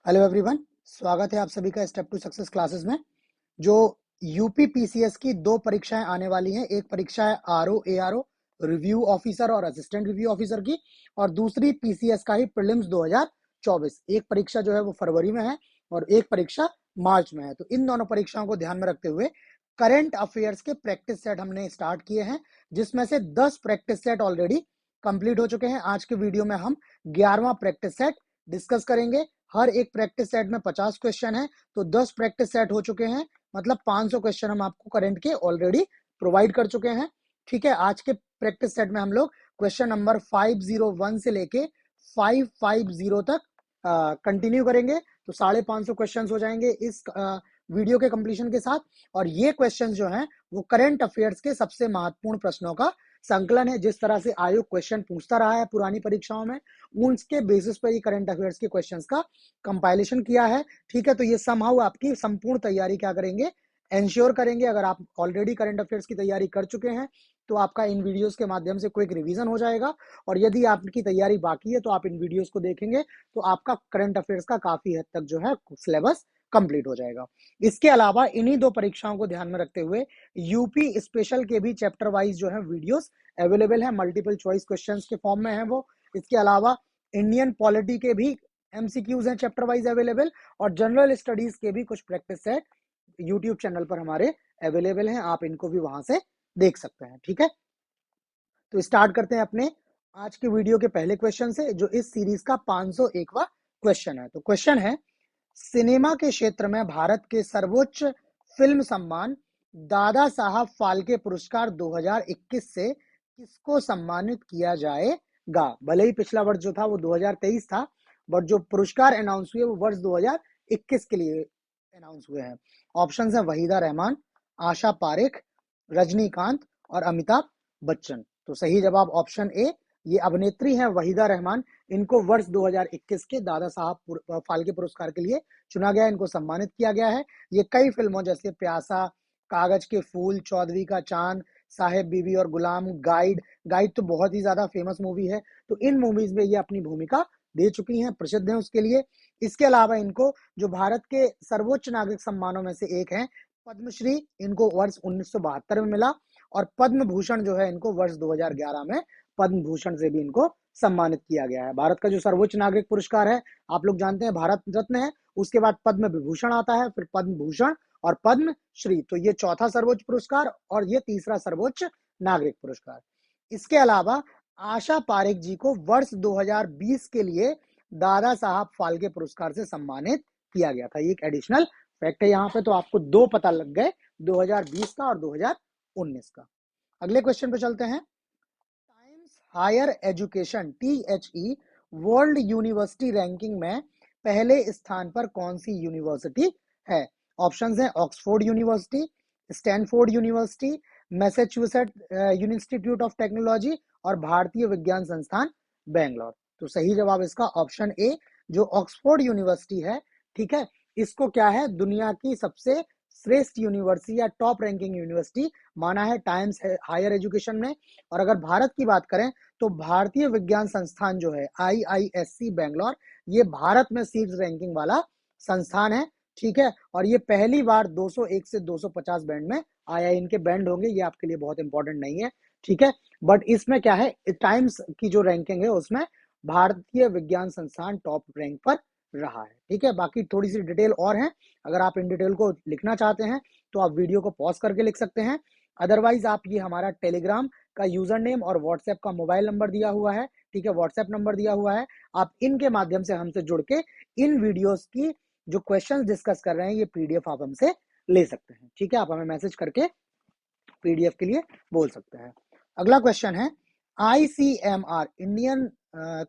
Hello everyone, स्वागत है आप सभी का स्टेप टू सक्सेस क्लासेस में। जो यूपी पीसीएस की दो परीक्षाएं आने वाली हैं, एक परीक्षा है आरओ एआरओ रिव्यू ऑफिसर और असिस्टेंट रिव्यू ऑफिसर की, और दूसरी पीसीएस का ही प्रीलिम्स 2024। एक परीक्षा जो है वो फरवरी में है और एक परीक्षा मार्च में है। तो इन दोनों परीक्षाओं को ध्यान में रखते हुए करंट अफेयर्स के प्रैक्टिस सेट हमने स्टार्ट किए हैं, जिसमें से 10 प्रैक्टिस सेट ऑलरेडी कंप्लीट हो चुके हैं। आज के वीडियो में हम 11वां प्रैक्टिस सेट डिस्कस करेंगे। हर एक प्रैक्टिस सेट में 50 क्वेश्चन है, तो 10 प्रैक्टिस सेट हो चुके हैं, मतलब 500 क्वेश्चन हम आपको करंट के ऑलरेडी प्रोवाइड कर चुके हैं। ठीक है, आज के प्रैक्टिस सेट में हम लोग क्वेश्चन नंबर 501 से लेके 550 तक कंटिन्यू करेंगे। तो 550 क्वेश्चन हो जाएंगे इस वीडियो के कंप्लीशन के साथ। और ये क्वेश्चन जो हैं वो करंट अफेयर्स के सबसे महत्वपूर्ण प्रश्नों का संकलन है। जिस तरह से आयोग क्वेश्चन पूछता रहा है पुरानी परीक्षाओं में, उसके बेसिस पर ही करंट अफेयर्स के क्वेश्चंस का कंपाइलेशन किया है। ठीक है, तो ये समहाउ आपकी संपूर्ण तैयारी क्या करेंगे, एंश्योर करेंगे। अगर आप ऑलरेडी करंट अफेयर्स की तैयारी कर चुके हैं तो आपका इन वीडियोस के माध्यम से क्विक रिवीजन हो जाएगा, और यदि आपकी तैयारी बाकी है तो आप इन वीडियोस को देखेंगे तो आपका करंट अफेयर्स का काफी हद तक जो है सिलेबस कंप्लीट हो जाएगा। इसके अलावा इन्हीं दो परीक्षाओं को ध्यान में रखते हुए यूपी स्पेशल के भी चैप्टर वाइज जो है वीडियोस अवेलेबल है, मल्टीपल चॉइस क्वेश्चंस के फॉर्म में है वो। इसके अलावा इंडियन पॉलिटी के भी एमसीक्यूज हैं चैप्टर वाइज अवेलेबल, और जनरल स्टडीज के भी कुछ प्रैक्टिस सेट यूट्यूब चैनल पर हमारे अवेलेबल हैं, आप इनको भी वहां से देख सकते हैं। ठीक है, तो स्टार्ट करते हैं अपने आज के वीडियो के पहले क्वेश्चन से, जो इस सीरीज का 501वां क्वेश्चन है। तो क्वेश्चन है, सिनेमा के क्षेत्र में भारत के सर्वोच्च फिल्म सम्मान दादा साहब फाल्के पुरस्कार 2021 से किसको सम्मानित किया जाएगा। भले ही पिछला वर्ष जो था वो 2023 था, बट जो पुरस्कार अनाउंस हुए वो वर्ष 2021 के लिए अनाउंस हुए हैं। ऑप्शंस हैं वहीदा रहमान, आशा पारेख, रजनीकांत और अमिताभ बच्चन। तो सही जवाब ऑप्शन ए, ये अभिनेत्री हैं वहीदा रहमान। इनको वर्ष 2021 के दादा साहब फाल्के पुरस्कार के लिए चुना गया, इनको सम्मानित किया गया है। ये कई फिल्मों जैसे प्यासा, कागज के फूल, चौधरी का चांद, साहेब बीबी और गुलाम, गाइड गाइड तो बहुत ही ज्यादा फेमस मूवी है, तो इन मूवीज में ये अपनी भूमिका दे चुकी हैं, प्रसिद्ध हैं उसके लिए। इसके अलावा इनको जो भारत के सर्वोच्च नागरिक सम्मानों में से एक है पद्मश्री, इनको वर्ष 1972 में मिला, और पद्म भूषण जो है इनको वर्ष 2011 में पद्म भूषण से भी इनको सम्मानित किया गया है। भारत का जो सर्वोच्च नागरिक पुरस्कार है आप लोग जानते हैं भारत रत्न है, उसके बाद पद्म विभूषण आता है, फिर पद्म भूषण और पद्म श्री। तो ये चौथा सर्वोच्च पुरस्कार और ये तीसरा सर्वोच्च नागरिक पुरस्कार। इसके अलावा आशा पारेख जी को वर्ष 2020 के लिए दादा साहब फाल्के पुरस्कार से सम्मानित किया गया था। ये एक एडिशनल फैक्ट है यहाँ पे, तो आपको दो पता लग गए, 2020 का और 2019 का। अगले क्वेश्चन पे चलते हैं। Times Higher Education THE world university ranking में पहले स्थान पर कौन सी यूनिवर्सिटी है। ऑप्शंस हैं Oxford university, Stanford university, Massachusetts Institute of Technology और भारतीय विज्ञान संस्थान बेंगलोर। तो सही जवाब इसका ऑप्शन ए, जो ऑक्सफोर्ड यूनिवर्सिटी है। ठीक है, इसको क्या है, दुनिया की सबसे श्रेष्ठ यूनिवर्सिटी या टॉप रैंकिंग यूनिवर्सिटी माना है टाइम्स हायर एजुकेशन ने। और अगर भारत की बात करें तो भारतीय विज्ञान संस्थान जो है IISc बेंगलोर, ये भारत में शीर्ष रैंकिंग वाला संस्थान है। ठीक है, और ये पहली बार 201 से 250 बैंड में आया। इनके बैंड होंगे, ये आपके लिए बहुत इंपॉर्टेंट नहीं है। ठीक है, बट इसमें क्या है, टाइम्स की जो रैंकिंग है उसमें भारतीय विज्ञान संस्थान टॉप रैंक पर रहा है। ठीक है, बाकी थोड़ी सी डिटेल और है, अगर आप इन डिटेल को लिखना चाहते हैं तो आप वीडियो को पॉज करके लिख सकते हैं। अदरवाइज आप ये हमारा टेलीग्राम का यूजर नेम और व्हाट्सएप का मोबाइल नंबर दिया हुआ है, ठीक है, व्हाट्सएप नंबर दिया हुआ है, आप इनके माध्यम से हमसे जुड़ के इन वीडियोस की जो क्वेश्चंस डिस्कस कर रहे हैं ये PDF आप हमसे ले सकते हैं। ठीक है, आप हमें मैसेज करके PDF के लिए बोल सकते हैं। अगला क्वेश्चन है, ICMR Indian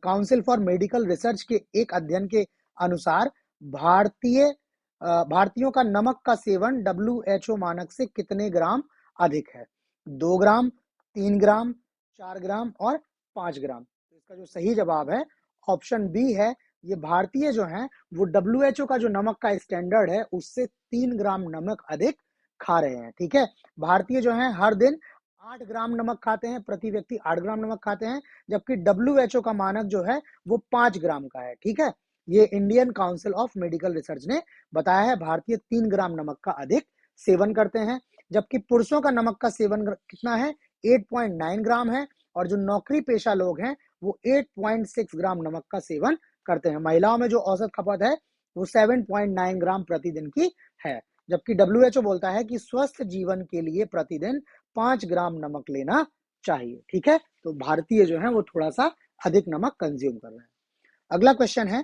council for medical research के एक अध्ययन के अनुसार भारतीयों का नमक का सेवन WHO मानक से कितने ग्राम अधिक है। 2 ग्राम, 3 ग्राम, 4 ग्राम और 5 ग्राम। तो इसका जो सही जवाब है ऑप्शन बी है। ये भारतीय जो हैं वो WHO का जो नमक का स्टैंडर्ड है उससे 3 ग्राम नमक अधिक खा रहे हैं। ठीक है, भारतीय जो हैं हर दिन 8 ग्राम नमक खाते हैं, प्रति व्यक्ति 8 ग्राम नमक खाते हैं, जबकि WHO का मानक जो है वो 5 ग्राम का है। ठीक है, ये Indian council of medical research ने बताया है। भारतीय 3 ग्राम नमक का अधिक सेवन करते हैं, जबकि पुरुषों का नमक का सेवन कितना है, 8.9 ग्राम है, और जो नौकरी पेशा लोग हैं वो 8.6 ग्राम नमक का सेवन करते हैं। महिलाओं में जो औसत खपत है वो 7.9 ग्राम प्रतिदिन की है, जबकि WHO बोलता है कि स्वस्थ जीवन के लिए प्रतिदिन 5 ग्राम नमक लेना चाहिए। ठीक है, तो भारतीय जो है वो थोड़ा सा अधिक नमक कंज्यूम कर रहे हैं। अगला क्वेश्चन है,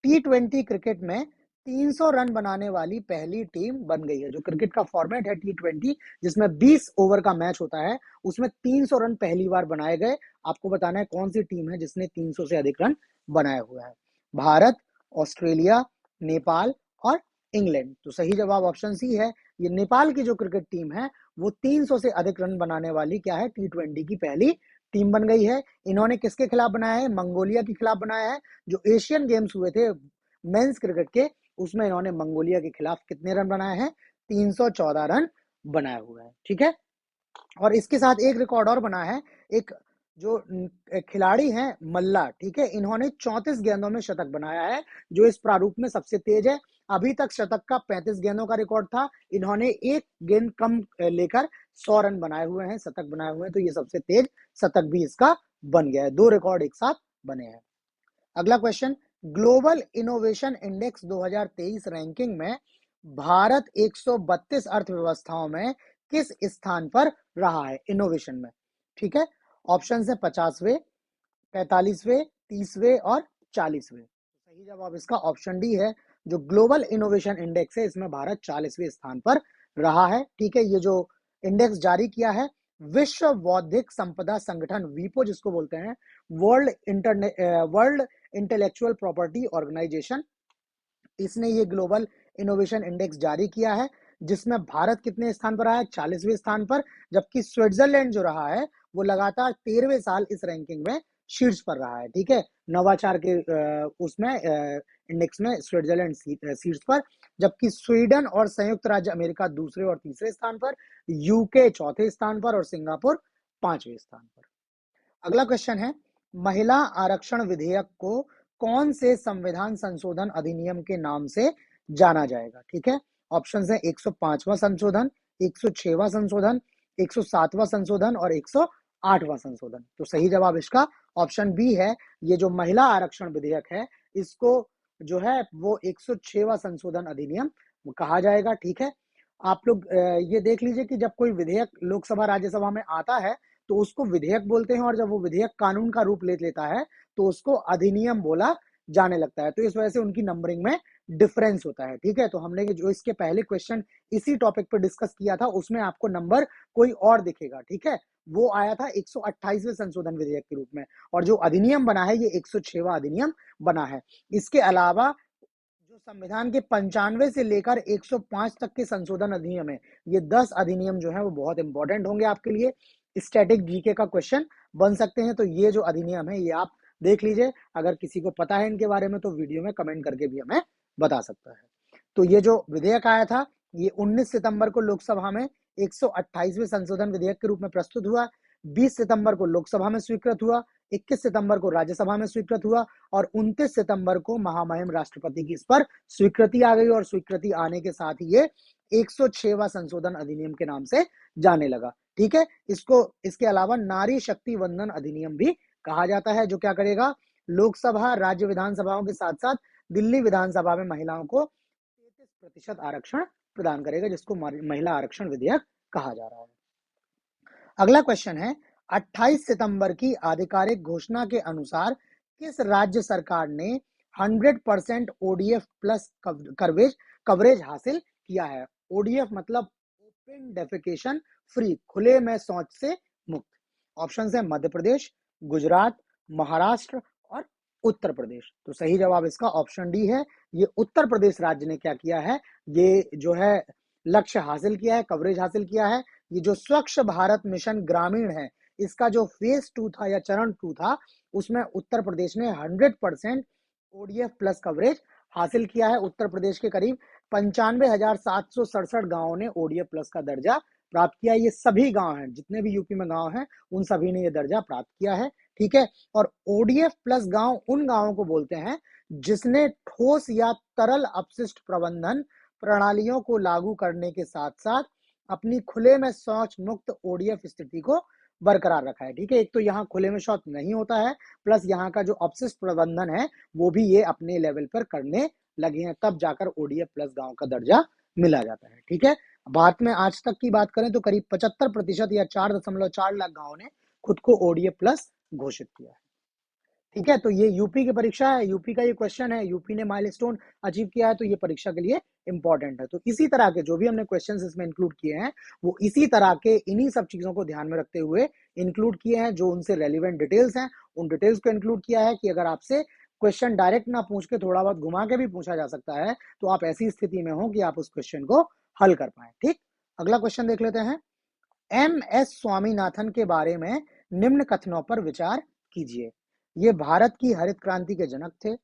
T20 क्रिकेट में 300 रन बनाने वाली पहली टीम बन गई है। जो क्रिकेट का फॉर्मेट है T20, जिसमें 20 ओवर का मैच होता है, उसमें 300 रन पहली बार बनाए गए। आपको बताना है कौन सी टीम है जिसने 300 से अधिक रन बनाए हुए हैं। भारत, ऑस्ट्रेलिया, नेपाल और इंग्लैंड। तो सही जवाब ऑप्शन सी है। ये नेपाल की जो क्रिकेट टीम है वो 300 से अधिक रन बनाने वाली क्या है, T20 की पहली टीम बन गई है। इन्होंने किसके खिलाफ बनाया है, मंगोलिया के खिलाफ बनाया है। जो एशियन गेम्स हुए थे मेंस क्रिकेट के, उसमें इन्होंने मंगोलिया के खिलाफ कितने रन बनाए हैं, 314 रन बनाए हुए हैं। ठीक है, और इसके साथ एक रिकॉर्ड और बना है, एक जो खिलाड़ी हैं मल्ला, ठीक है, इन्होंने 34 गेंदों में शतक बनाया है, जो इस प्रारूप में सबसे तेज है। अभी तक शतक का 35 गेंदों का रिकॉर्ड था, इन्होंने एक गेंद कम लेकर 100 रन बनाए हुए हैं, शतक बनाए हुए हैं, तो ये सबसे तेज शतक भी इसका बन गया है। 2 रिकॉर्ड एक साथ बने हैं। अगला question, global innovation index 2023 ranking में भारत 132 अर्थव्यवस्थाओं में किस स्थान पर रहा है इनोवेशन में। ठीक है, ऑप्शन है 50वें, 45वें, 30वें और 40वें। सही जवाब इसका ऑप्शन डी है। जो ग्लोबल इनोवेशन इंडेक्स है इसमें भारत 40वें स्थान पर रहा है। ठीक है, ये जो इंडेक्स जारी किया है विश्व बौद्धिक संपदा संगठन, वीपो जिसको बोलते हैं, वर्ल्ड इंटेलेक्चुअल प्रॉपर्टी ऑर्गेनाइजेशन, इसने ये ग्लोबल इनोवेशन इंडेक्स जारी किया है, जिसमें भारत कितने स्थान पर रहा है, 40वें स्थान पर, जबकि स्विट्जरलैंड जो रहा है वो लगातार 13वें साल इस रैंकिंग में शीर्ष पर रहा है। ठीक है, नवाचार के उसमें इंडेक्स में स्विट्जरलैंड शीर्ष पर, जबकि स्वीडन और संयुक्त राज्य अमेरिका दूसरे और तीसरे स्थान पर, यूके चौथे स्थान पर और सिंगापुर 5वें स्थान पर। अगला क्वेश्चन है, महिला आरक्षण विधेयक को कौन से संविधान संशोधन अधिनियम के नाम से जाना जाएगा। ठीक है, ऑप्शन है 105वां संशोधन, 106वां संशोधन, 107वां संशोधन और 108वां संशोधन। तो सही जवाब इसका ऑप्शन बी है। ये जो महिला आरक्षण विधेयक है इसको जो है वो 106वां संशोधन अधिनियम कहा जाएगा। ठीक है, आप लोग ये देख लीजिए कि जब कोई विधेयक लोकसभा राज्यसभा में आता है तो उसको विधेयक बोलते हैं, और जब वो विधेयक कानून का रूप ले लेता है तो उसको अधिनियम बोला जाने लगता है। तो इस वजह से उनकी नंबरिंग में डिफरेंस होता है। ठीक है, तो हमने जो इसके पहले क्वेश्चन इसी टॉपिक पर डिस्कस किया था उसमें आपको नंबर कोई और दिखेगा। ठीक है, वो आया था 128वें संशोधन विधेयक के रूप में, और जो अधिनियम बना है ये 106वां अधिनियम बना है। इसके अलावा जो संविधान के 95 से लेकर 105 तक के संशोधन अधिनियम है, ये 10 अधिनियम जो है वो बहुत इंपॉर्टेंट होंगे आपके लिए, स्टैटिक जीके का क्वेश्चन बन सकते हैं। तो ये जो अधिनियम है ये आप देख लीजिए, अगर किसी को पता है इनके बारे में तो वीडियो में कमेंट करके भी हमें बता सकता है। तो ये जो विधेयक आया था ये 19 सितंबर को लोकसभा में 128वें संशोधन विधेयक के रूप में प्रस्तुत हुआ, 20 सितंबर को लोकसभा में स्वीकृत हुआ, 21 सितंबर को राज्यसभा में स्वीकृत हुआ और 29 सितंबर को महामहिम राष्ट्रपति की इस पर स्वीकृति आ गई, और स्वीकृति आने के साथ ही ये 106वां संशोधन अधिनियम के नाम से जाने लगा। ठीक है, इसको इसके अलावा नारी शक्ति वंदन अधिनियम भी कहा जाता है, जो क्या करेगा, लोकसभा राज्य विधानसभाओं के साथ साथ दिल्ली विधानसभा में महिलाओं को 33% आरक्षण प्रदान करेगा, जिसको महिला आरक्षण विधेयक कहा जा रहा है। अगला क्वेश्चन है, 28 सितंबर की आधिकारिक घोषणा के अनुसार किस राज्य सरकार ने 100% ओडीएफ प्लस कवरेज हासिल किया है। ओडीएफ मतलब ओपन डेफिकेशन फ्री, खुले में शौच से मुक्त। ऑप्शन है मध्य प्रदेश, गुजरात, महाराष्ट्र और उत्तर प्रदेश। तो सही जवाब इसका ऑप्शन डी है। ये उत्तर प्रदेश राज्य ने क्या किया है, ये जो है लक्ष्य हासिल किया है, कवरेज हासिल किया है। ये जो स्वच्छ भारत मिशन ग्रामीण है इसका जो फेज 2 था या चरण 2 था उसमें उत्तर प्रदेश ने 100% ओडीएफ प्लस कवरेज हासिल किया है। उत्तर प्रदेश के करीब 95,767 गांवों ने ओडीएफ प्लस का दर्जा प्राप्त किया। ये सभी गांव हैं, जितने भी यूपी में गांव हैं उन सभी ने ये दर्जा प्राप्त किया है। ठीक है, और ओडीएफ प्लस गांव उन गांवों को बोलते हैं जिसने ठोस या तरल अपशिष्ट प्रबंधन प्रणालियों को लागू करने के साथ साथ अपनी खुले में शौच मुक्त ओडीएफ स्थिति को बरकरार रखा है। ठीक है, एक तो यहाँ खुले में शौच नहीं होता है, प्लस यहाँ का जो अपशिष्ट प्रबंधन है वो भी ये अपने लेवल पर करने लगे हैं, तब जाकर ओडीएफ प्लस गांव का दर्जा मिला जाता है। ठीक है, भारत में आज तक की बात करें तो करीब 75% या 4.4 लाख गांवों ने खुद को ओडीएफ प्लस घोषित किया है। ठीक है, तो ये यूपी की परीक्षा है, यूपी का ये क्वेश्चन है, यूपी ने माइलस्टोन अचीव किया है, तो ये परीक्षा के लिए इंपॉर्टेंट है। तो इसी तरह के जो भी हमने क्वेश्चंस इसमें इंक्लूड किए हैं वो इसी तरह के इन्हीं सब चीजों को ध्यान में रखते हुए इंक्लूड किए हैं, जो उनसे रेलिवेंट डिटेल्स हैं उन डिटेल्स को इंक्लूड किया है कि अगर आपसे क्वेश्चन डायरेक्ट ना पूछ के थोड़ा बहुत घुमा के भी पूछा जा सकता है तो आप ऐसी स्थिति में हो कि आप उस क्वेश्चन को हल कर पाए। ठीक, अगला क्वेश्चन देख लेते हैं। एम एस स्वामीनाथन के बारे में निम्न कथनों पर विचार कीजिए। ये भारत की हरित क्रांति के जनक थे।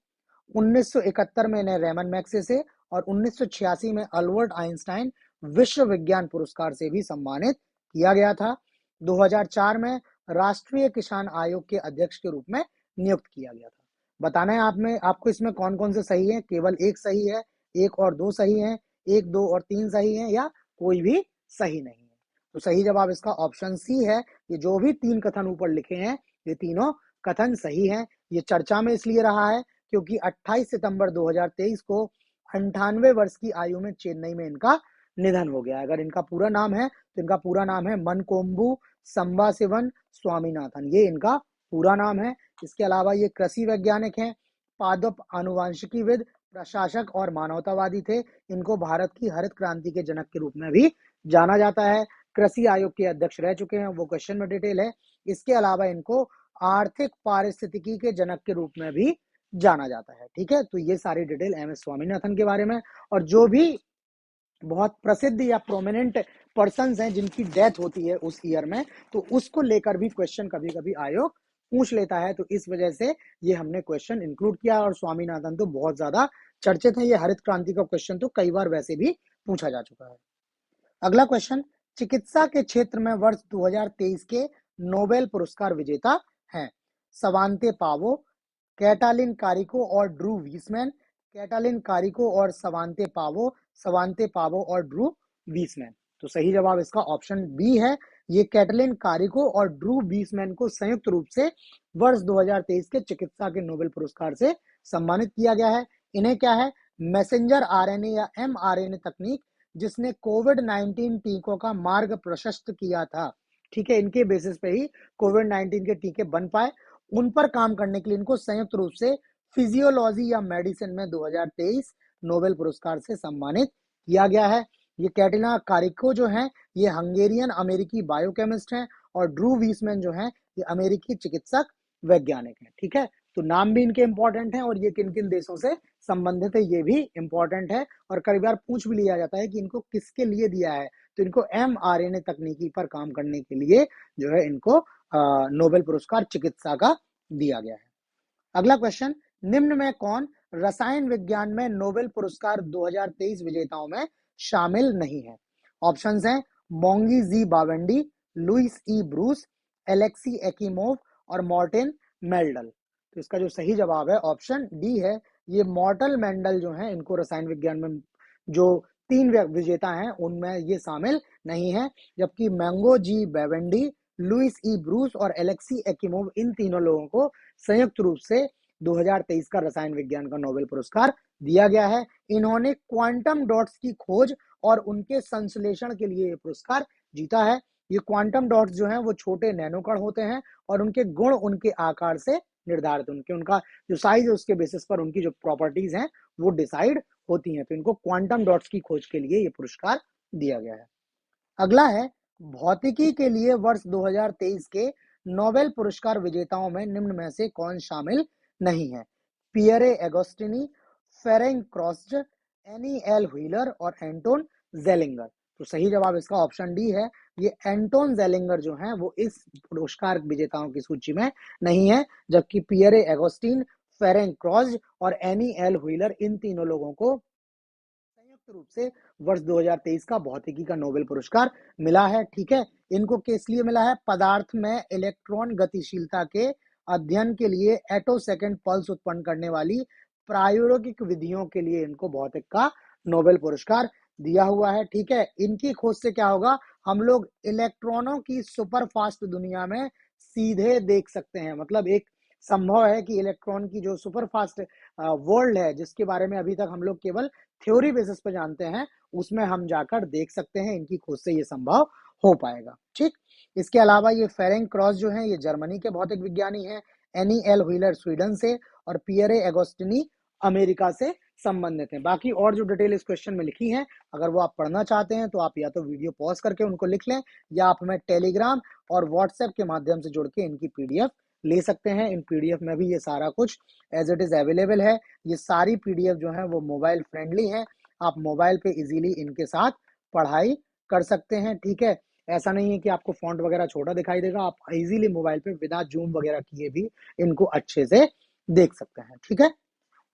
1971 में इन्हें रेमन मैग्सेसे और 1986 में अल्बर्ट आइंस्टाइन विश्व विज्ञान पुरस्कार से भी सम्मानित किया गया था। 2004 में राष्ट्रीय किसान आयोग के अध्यक्ष के रूप में नियुक्त किया गया था। बताना है आपको इसमें कौन कौन से सही है। केवल एक सही है, एक और दो सही है, एक, दो और तीन सही है, या कोई भी सही नहीं है। तो सही जवाब इसका ऑप्शन सी है। ये जो भी तीन कथन ऊपर लिखे हैं ये तीनों कथन सही हैं। ये चर्चा में इसलिए रहा है क्योंकि 28 सितंबर 2023 को 98 वर्ष की आयु में चेन्नई में इनका निधन हो गया। अगर इनका पूरा नाम है तो इनका पूरा नाम है मनकोम्बू संबाशिवन स्वामीनाथन, ये इनका पूरा नाम है। इसके अलावा ये कृषि वैज्ञानिक हैं, पादप आनुवांशिकीविद, प्रशासक और मानवतावादी थे। इनको भारत की हरित क्रांति के जनक के रूप में भी जाना जाता है। कृषि आयोग के अध्यक्ष रह चुके हैं, वो क्वेश्चन में डिटेल है। इसके अलावा इनको आर्थिक पारिस्थितिकी के जनक के रूप में भी जाना जाता है। ठीक है, तो ये सारी डिटेल एम एस स्वामीनाथन के बारे में। और जो भी बहुत प्रसिद्ध या प्रोमिनेंट पर्सन्स हैं जिनकी डेथ होती है उस ईयर में, तो उसको लेकर भी क्वेश्चन कभी कभी आयोग पूछ लेता है। तो इस वजह से ये हमने क्वेश्चन इंक्लूड किया। और स्वामीनाथन तो बहुत ज्यादा चर्चित है। ये हरित क्रांति का क्वेश्चन तो कई बार वैसे भी पूछा जा चुका है। अगला क्वेश्चन, चिकित्सा के क्षेत्र में वर्ष 2023 के नोबेल पुरस्कार विजेता हैं। सवांते पावो, कैटालिन कारिको और ड्रू वीसमैन। कैटालिन कारिको और सवांते पावो और ड्रू वीसमैन। तो सही जवाब इसका ऑप्शन बी है। ये कैटलिन कारिको और ड्रू वीसमैन को संयुक्त रूप से वर्ष 2023 के चिकित्सा के नोबेल पुरस्कार से सम्मानित किया गया है। इन्हें क्या है, मैसेंजर आरएनए या एमआरएनए तकनीक जिसने कोविड-19 टीकों का मार्ग प्रशस्त किया था, ठीक है, इनके बेसिस पे ही कोविड-19 के टीके बन पाए, उन पर काम करने के लिए इनको संयुक्त रूप से फिजियोलॉजी या मेडिसिन में 2023 नोबेल पुरस्कार से सम्मानित किया गया है। ये कैटिना कारिको जो हैं ये हंगेरियन अमेरिकी बायोकेमिस्ट हैं और ड्रू वीसमैन जो हैं ये अमेरिकी चिकित्सक वैज्ञानिक हैं। ठीक है, तो नाम भी इनके इंपॉर्टेंट हैं और ये किन किन देशों से संबंधित है ये भी इंपॉर्टेंट है। और कई बार पूछ भी लिया जाता है कि इनको किसके लिए दिया है, तो इनको एमआरएनए तकनीकी पर काम करने के लिए जो है इनको नोबेल पुरस्कार चिकित्सा का दिया गया है। अगला क्वेश्चन, निम्न में कौन रसायन विज्ञान में नोबेल पुरस्कार 2023 विजेताओं में शामिल नहीं है? ऑप्शंस हैं मोंगी जी बावेंडी, लुइस ई ब्रूस, एलेक्सी एकीमोव और मॉर्टिन मेल्डल। तो इसका जो सही जवाब है ऑप्शन डी है। ये मॉर्टल मेंडल जो है इनको रसायन विज्ञान में जो 3 विजेता हैं उनमें ये शामिल नहीं है। जबकि मैंगो जी बेवेंडी, लुइस ई ब्रूस और एलेक्सी एकीमोव, इन तीनों लोगों को संयुक्त रूप से 2023 का रसायन विज्ञान का नोबेल पुरस्कार दिया गया है। इन्होंने क्वांटम डॉट्स की खोज और उनके संश्लेषण के लिए पुरस्कार जीता है। ये क्वांटम डॉट्स जो हैं वो छोटे नैनोकण होते हैं और उनके गुण उनके आकार से निर्धारित, उनका जो साइज है उसके बेसिस पर उनकी जो प्रॉपर्टीज हैं वो डिसाइड होती हैं। तो इनको क्वांटम डॉट्स की खोज के लिए ये पुरस्कार दिया गया है। अगला है, भौतिकी के लिए वर्ष 2023 के नोबेल पुरस्कार विजेताओं में निम्न में से कौन शामिल नहीं है? Pierre Agostini, Ferenc Krausz, Anne L'Huillier और एंटोन जेलिंगर। तो सही जवाब इसका ऑप्शन डी है। ये एंटोन जेलिंगर जो हैं वो इस पुरस्कार विजेताओं की सूची में नहीं है, जबकि पियरे एगोस्टिन, फेरेंक क्रॉस्ज और एनी एल व्हीलर, इन तीनों लोगों को संयुक्त रूप से वर्ष 2023 का भौतिकी का नोबेल पुरस्कार मिला है। ठीक है, इनको किस लिए मिला है? पदार्थ में इलेक्ट्रॉन गतिशीलता के अध्ययन के लिए एटो सेकंड पल्स उत्पन्न करने वाली प्रायोगिक विधियों के लिए इनको भौतिक का नोबेल पुरस्कार दिया हुआ है। ठीक है, इनकी खोज से क्या होगा, हम लोग इलेक्ट्रॉनों की सुपर फास्ट दुनिया में सीधे देख सकते हैं। मतलब एक संभव है कि इलेक्ट्रॉन की जो सुपर फास्ट वर्ल्ड है, जिसके बारे में अभी तक हम लोग केवल थ्योरी बेसिस पे जानते हैं, उसमें हम जाकर देख सकते हैं। इनकी खोज से ये संभव हो पाएगा। ठीक, इसके अलावा ये फेरेंग क्रॉस जो है, ये जर्मनी के भौतिक विज्ञानी हैं, एनी एल व्हीलर स्वीडन से, और पियरे एगोस्टिनी अमेरिका से संबंधित हैं। बाकी और जो डिटेल इस क्वेश्चन में लिखी है, अगर वो आप पढ़ना चाहते हैं तो आप या तो वीडियो पॉज करके उनको लिख लें, या आप हमें टेलीग्राम और व्हाट्सएप के माध्यम से जुड़ के इनकी पीडीएफ ले सकते हैं। इन पीडीएफ में भी ये सारा कुछ एज इट इज अवेलेबल है। ये सारी पीडीएफ जो है वो मोबाइल फ्रेंडली है, आप मोबाइल पे इजीली इनके साथ पढ़ाई कर सकते हैं। ठीक है, ऐसा नहीं है कि आपको फॉन्ट वगैरह छोटा दिखाई देगा, आप इजीली मोबाइल पे बिना जूम वगैरह किए भी इनको अच्छे से देख सकते हैं। ठीक है,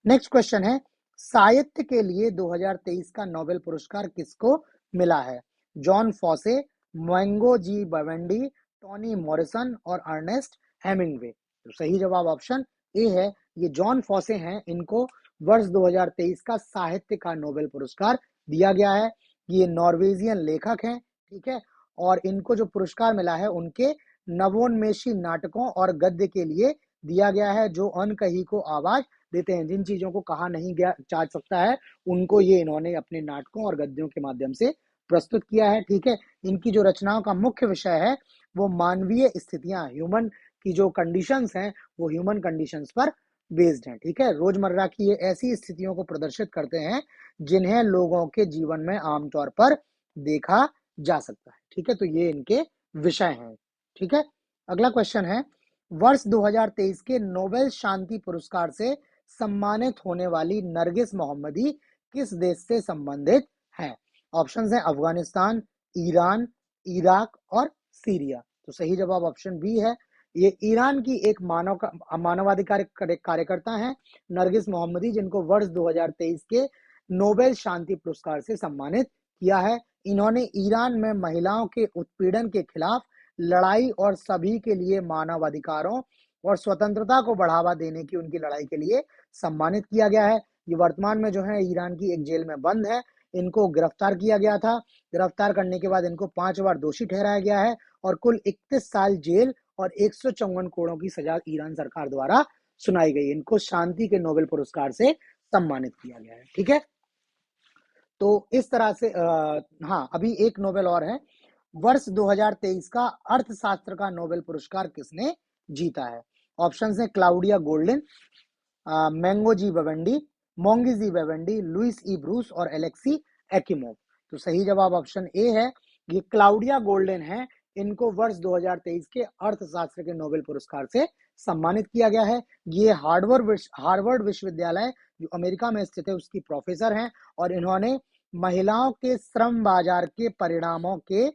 नेक्स्ट क्वेश्चन है, साहित्य के लिए 2023 का नोबेल पुरस्कार किसको मिला है? जॉन फॉसे, मैंगो जी बवेंडी, टोनी मॉरिसन और अर्नेस्ट हेमिंगवे। तो सही जवाब ऑप्शन ए है, ये जॉन फॉसे हैं। इनको वर्ष 2023 का साहित्य का नोबेल पुरस्कार दिया गया है। ये नॉर्वेजियन लेखक हैं। ठीक है, और इनको जो पुरस्कार मिला है उनके नवोन्मेषी नाटकों और गद्य के लिए दिया गया है, जो अनकही को आवाज देते हैं। जिन चीजों को कहा नहीं गया जा सकता है, उनको ये इन्होंने अपने नाटकों और गद्यों के माध्यम से प्रस्तुत किया है। ठीक है, इनकी जो रचनाओं का मुख्य विषय है वो मानवीय स्थितियां, ह्यूमन की जो कंडीशंस हैं वो ह्यूमन कंडीशंस पर बेस्ड हैं। ठीक है, रोजमर्रा की ये ऐसी स्थितियों को प्रदर्शित करते हैं जिन्हें लोगों के जीवन में आमतौर पर देखा जा सकता है। ठीक है, तो ये इनके विषय हैं। ठीक है, अगला क्वेश्चन है, वर्ष 2023 के नोबेल शांति पुरस्कार से सम्मानित होने वाली नरगिस मोहम्मदी किस देश से संबंधित है? ऑप्शंस हैं अफगानिस्तान, ईरान, इराक और सीरिया। तो सही जवाब ऑप्शन बी है, ये ईरान की एक मानवाधिकार कार्यकर्ता हैं नरगिस मोहम्मदी, जिनको वर्ष 2023 के नोबेल शांति पुरस्कार से सम्मानित किया है। इन्होंने ईरान में महिलाओं के उत्पीड़न के खिलाफ लड़ाई और सभी के लिए मानवाधिकारों और स्वतंत्रता को बढ़ावा देने की उनकी लड़ाई के लिए सम्मानित किया गया है। ये वर्तमान में जो है ईरान की एक जेल में बंद है। इनको गिरफ्तार किया गया था। गिरफ्तार करने के बाद इनको 5 बार दोषी ठहराया गया है और कुल 31 साल जेल और 154 करोड़ की सजा ईरान सरकार द्वारा सुनाई गई। इनको शांति के नोबेल पुरस्कार से सम्मानित किया गया है। ठीक है, तो इस तरह से हाँ, अभी एक नोबेल और है। वर्ष 2023 का अर्थशास्त्र का नोबेल पुरस्कार किसने जीता है? ऑप्शंस हैं क्लाउडिया गोल्डन, मैंगो जी बवेंडी, मोंगी जी बवेंडी, लुइस ई ब्रूस और एलेक्सी एकिमोव। तो सही जवाब ऑप्शन ए है, ये क्लाउडिया गोल्डन है। इनको वर्ष 2023 के अर्थशास्त्र के नोबेल पुरस्कार से सम्मानित किया गया है। ये हार्वर्ड विश्वविद्यालय जो अमेरिका में स्थित है उसकी प्रोफेसर हैं, और इन्होंने महिलाओं के श्रम बाजार के परिणामों के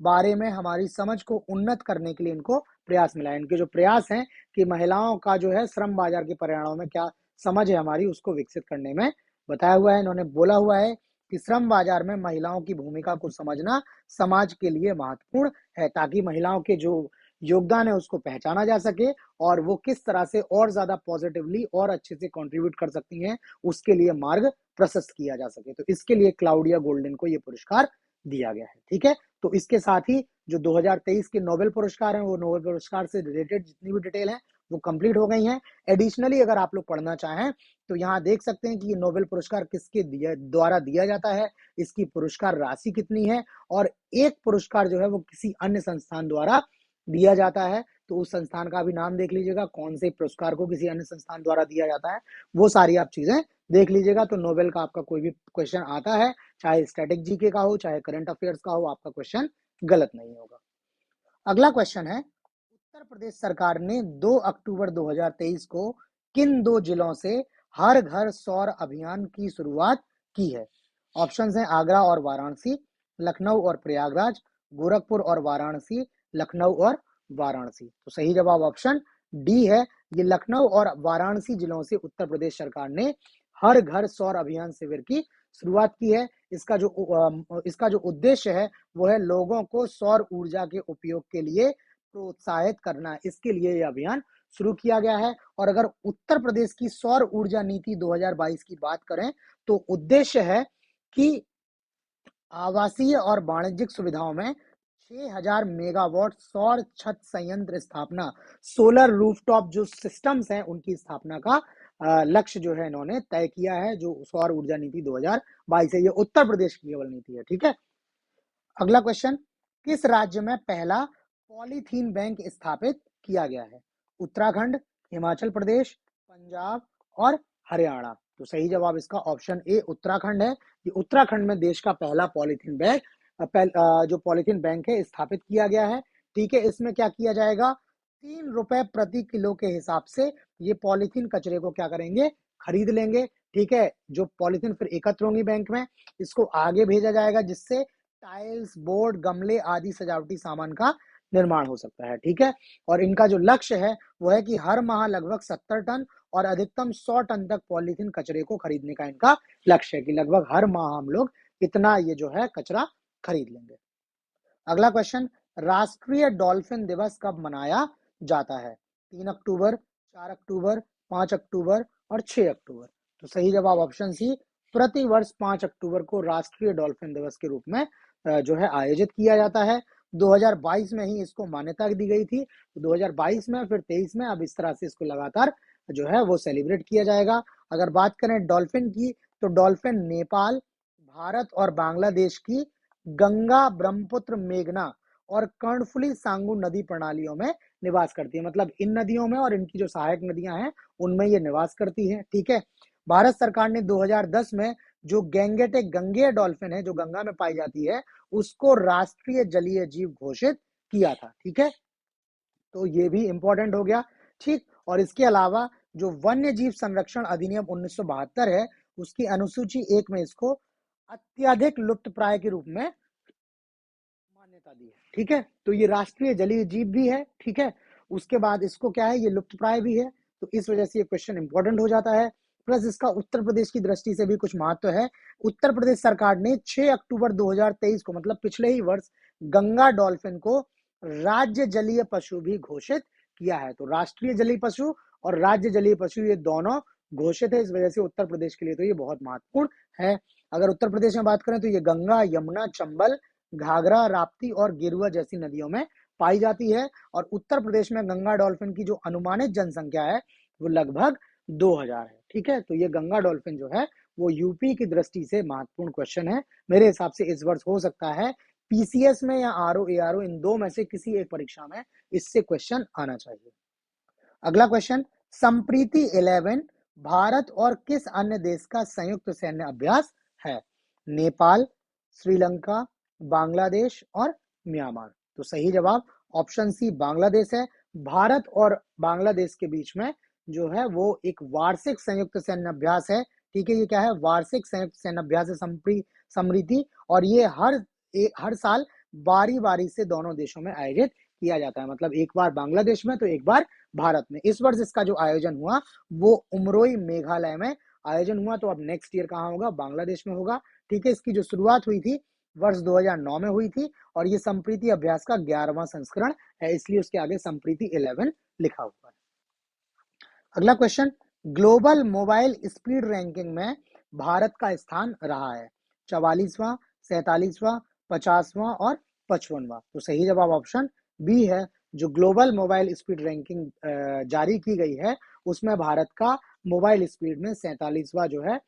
बारे में हमारी समझ को उन्नत करने के लिए इनको प्रयास मिला है। इनके जो प्रयास हैं कि महिलाओं का जो है श्रम बाजार के परिणामों में क्या समझ है हमारी, उसको विकसित करने में बताया हुआ है। इन्होंने बोला हुआ है कि श्रम बाजार में महिलाओं की भूमिका को समझना समाज के लिए महत्वपूर्ण है, ताकि महिलाओं के जो योगदान है उसको पहचाना जा सके और वो किस तरह से और ज्यादा पॉजिटिवली और अच्छे से कंट्रीब्यूट कर सकती हैं, उसके लिए मार्ग प्रशस्त किया जा सके। तो इसके लिए क्लाउडिया गोल्डन को ये पुरस्कार दिया गया है। ठीक है, तो इसके साथ ही जो 2023 के नोबेल पुरस्कार हैं, वो नोबेल पुरस्कार से रिलेटेड जितनी भी डिटेल है वो कंप्लीट हो गई हैं। एडिशनली अगर आप लोग पढ़ना चाहें तो यहाँ देख सकते हैं कि ये नोबेल पुरस्कार किसके द्वारा दिया जाता है, इसकी पुरस्कार राशि कितनी है, और एक पुरस्कार जो है वो किसी अन्य संस्थान द्वारा दिया जाता है। तो उस संस्थान का भी नाम देख लीजिएगा, कौन से पुरस्कार को किसी अन्य संस्थान द्वारा दिया जाता है, वो सारी आप चीजें देख लीजिएगा। तो नोबेल का आपका कोई भी क्वेश्चन आता है, चाहे स्टैटिक जीके का हो, चाहे करंट अफेयर्स का हो, आपका क्वेश्चन गलत नहीं होगा। अगला क्वेश्चन है, उत्तर प्रदेश सरकार ने 2 अक्टूबर 2023 को किन 2 जिलों से हर घर सौर अभियान की शुरुआत की है? ऑप्शंस हैं आगरा और वाराणसी, लखनऊ और प्रयागराज, गोरखपुर और वाराणसी, लखनऊ और वाराणसी। तो सही जवाब ऑप्शन डी है, ये लखनऊ और वाराणसी जिलों से उत्तर प्रदेश सरकार ने हर घर सौर अभियान शिविर की शुरुआत की है। इसका जो उद्देश्य है वो है लोगों को सौर ऊर्जा के उपयोग के लिए प्रोत्साहित करना। इसके लिए यह अभियान शुरू किया गया है। और अगर उत्तर प्रदेश की सौर ऊर्जा नीति 2022 की बात करें तो उद्देश्य है कि आवासीय और वाणिज्यिक सुविधाओं में 6000 मेगावाट सौर छत संयंत्र स्थापना, सोलर रूफटॉप जो सिस्टम्स हैं उनकी स्थापना का लक्ष्य जो है इन्होंने तय किया है। जो सौर ऊर्जा नीति 2022 है, ये उत्तर प्रदेश की केवल नीति है। ठीक है, अगला क्वेश्चन, किस राज्य में पहला पॉलीथीन बैंक स्थापित किया गया है? उत्तराखंड, हिमाचल प्रदेश, पंजाब और हरियाणा। तो सही जवाब इसका ऑप्शन ए उत्तराखंड है। कि उत्तराखंड में देश का पहला पॉलीथीन बैंक जो पॉलीथीन बैंक है स्थापित किया गया है। ठीक है, इसमें क्या किया जाएगा, 3 रुपए प्रति किलो के हिसाब से ये पॉलीथीन कचरे को क्या करेंगे, खरीद लेंगे। ठीक है, जो पॉलीथीन फिर एकत्र होंगी बैंक में, इसको आगे भेजा जाएगा जिससे टाइल्स, बोर्ड, गमले आदि सजावटी सामान का निर्माण हो सकता है। ठीक है, और इनका जो लक्ष्य है वो है कि हर माह लगभग 70 टन और अधिकतम 100 टन तक पॉलीथीन कचरे को खरीदने का इनका लक्ष्य है कि लगभग हर माह हम लोग इतना ये जो है कचरा खरीद लेंगे। अगला क्वेश्चन, राष्ट्रीय डॉल्फिन दिवस कब मनाया जाता है? 3 अक्टूबर, 4 अक्टूबर, 5 अक्टूबर और 6 अक्टूबर। तो सही जवाब ऑप्शन सी, प्रतिवर्ष 5 अक्टूबर को राष्ट्रीय डॉल्फिन दिवस के रूप में जो है आयोजित किया जाता है। 2022 में ही इसको मान्यता दी गई थी, 2022 में, फिर 23 में, अब इस तरह से इसको लगातार जो है वो सेलिब्रेट किया जाएगा। अगर बात करें डॉल्फिन की, तो डॉल्फिन नेपाल, भारत और बांग्लादेश की गंगा, ब्रह्मपुत्र, मेघना और कर्णफुली सांगू नदी प्रणालियों में निवास करती है। मतलब इन नदियों में और इनकी जो सहायक नदियां हैं उनमें ये निवास करती है। ठीक है, भारत सरकार ने 2010 में जो गैंगेटिक गंगेय डॉल्फिन है जो गंगा में पाई जाती है उसको राष्ट्रीय जलीय जीव घोषित किया था। ठीक है, तो ये भी इंपॉर्टेंट हो गया। ठीक, और इसके अलावा जो वन्य जीव संरक्षण अधिनियम 1972 है उसकी अनुसूची 1 में इसको अत्यधिक लुप्त प्राय के रूप में मान्यता दी है। ठीक है, तो ये राष्ट्रीय जलीय जीव भी है। ठीक है, उसके बाद इसको क्या है, ये लुप्त प्राय भी है, तो इस वजह से ये क्वेश्चन इंपॉर्टेंट हो जाता है। प्लस इसका उत्तर प्रदेश की दृष्टि से भी कुछ महत्व है। उत्तर प्रदेश सरकार ने 6 अक्टूबर 2023 को, मतलब पिछले ही वर्ष, गंगा डॉल्फिन को राज्य जलीय पशु भी घोषित किया है। तो राष्ट्रीय जलीय पशु और राज्य जलीय पशु ये दोनों घोषित है, इस वजह से उत्तर प्रदेश के लिए तो ये बहुत महत्वपूर्ण है। अगर उत्तर प्रदेश में बात करें तो ये गंगा, यमुना, चंबल, घाघरा, राप्ती और गिरुआ जैसी नदियों में पाई जाती है। और उत्तर प्रदेश में गंगा डॉल्फिन की जो अनुमानित जनसंख्या है वो लगभग 2000 है। ठीक है, तो ये गंगा डॉल्फिन जो है वो यूपी की दृष्टि से महत्वपूर्ण क्वेश्चन है। मेरे हिसाब से इस वर्ष हो सकता है पीसीएस में या आरओ एआरओ इन दो में से किसी एक परीक्षा में इससे क्वेश्चन आना चाहिए। अगला क्वेश्चन, संप्रीति 11 भारत और किस अन्य देश का संयुक्त सैन्य अभ्यास है? नेपाल, श्रीलंका, बांग्लादेश और म्यांमार। तो सही जवाब ऑप्शन सी बांग्लादेश है। भारत और बांग्लादेश के बीच में जो है वो एक वार्षिक संयुक्त सैन्य अभ्यास है। ठीक है, ये क्या है, वार्षिक संयुक्त सैन्य अभ्यास है समृद्धि, और ये हर साल बारी बारी से दोनों देशों में आयोजित किया जाता है। मतलब एक बार बांग्लादेश में तो एक बार भारत में। इस वर्ष इसका जो आयोजन हुआ वो उमरोई मेघालय में आयोजन हुआ। तो अब नेक्स्ट ईयर कहाँ होगा, बांग्लादेश में होगा। ठीक है, इसकी जो शुरुआत हुई थी वर्ष 2009 में हुई थी और ये संप्रीति अभ्यास का 11वां संस्करण है, इसलिए उसके आगे संप्रीति 11 लिखा हुआ है। अगला question, global mobile speed ranking में भारत का स्थान रहा है 44वां, 47वां, 50वां और 55वां। तो सही जवाब ऑप्शन बी है। जो ग्लोबल मोबाइल स्पीड रैंकिंग जारी की गई है उसमें भारत का मोबाइल स्पीड में 47वां जो है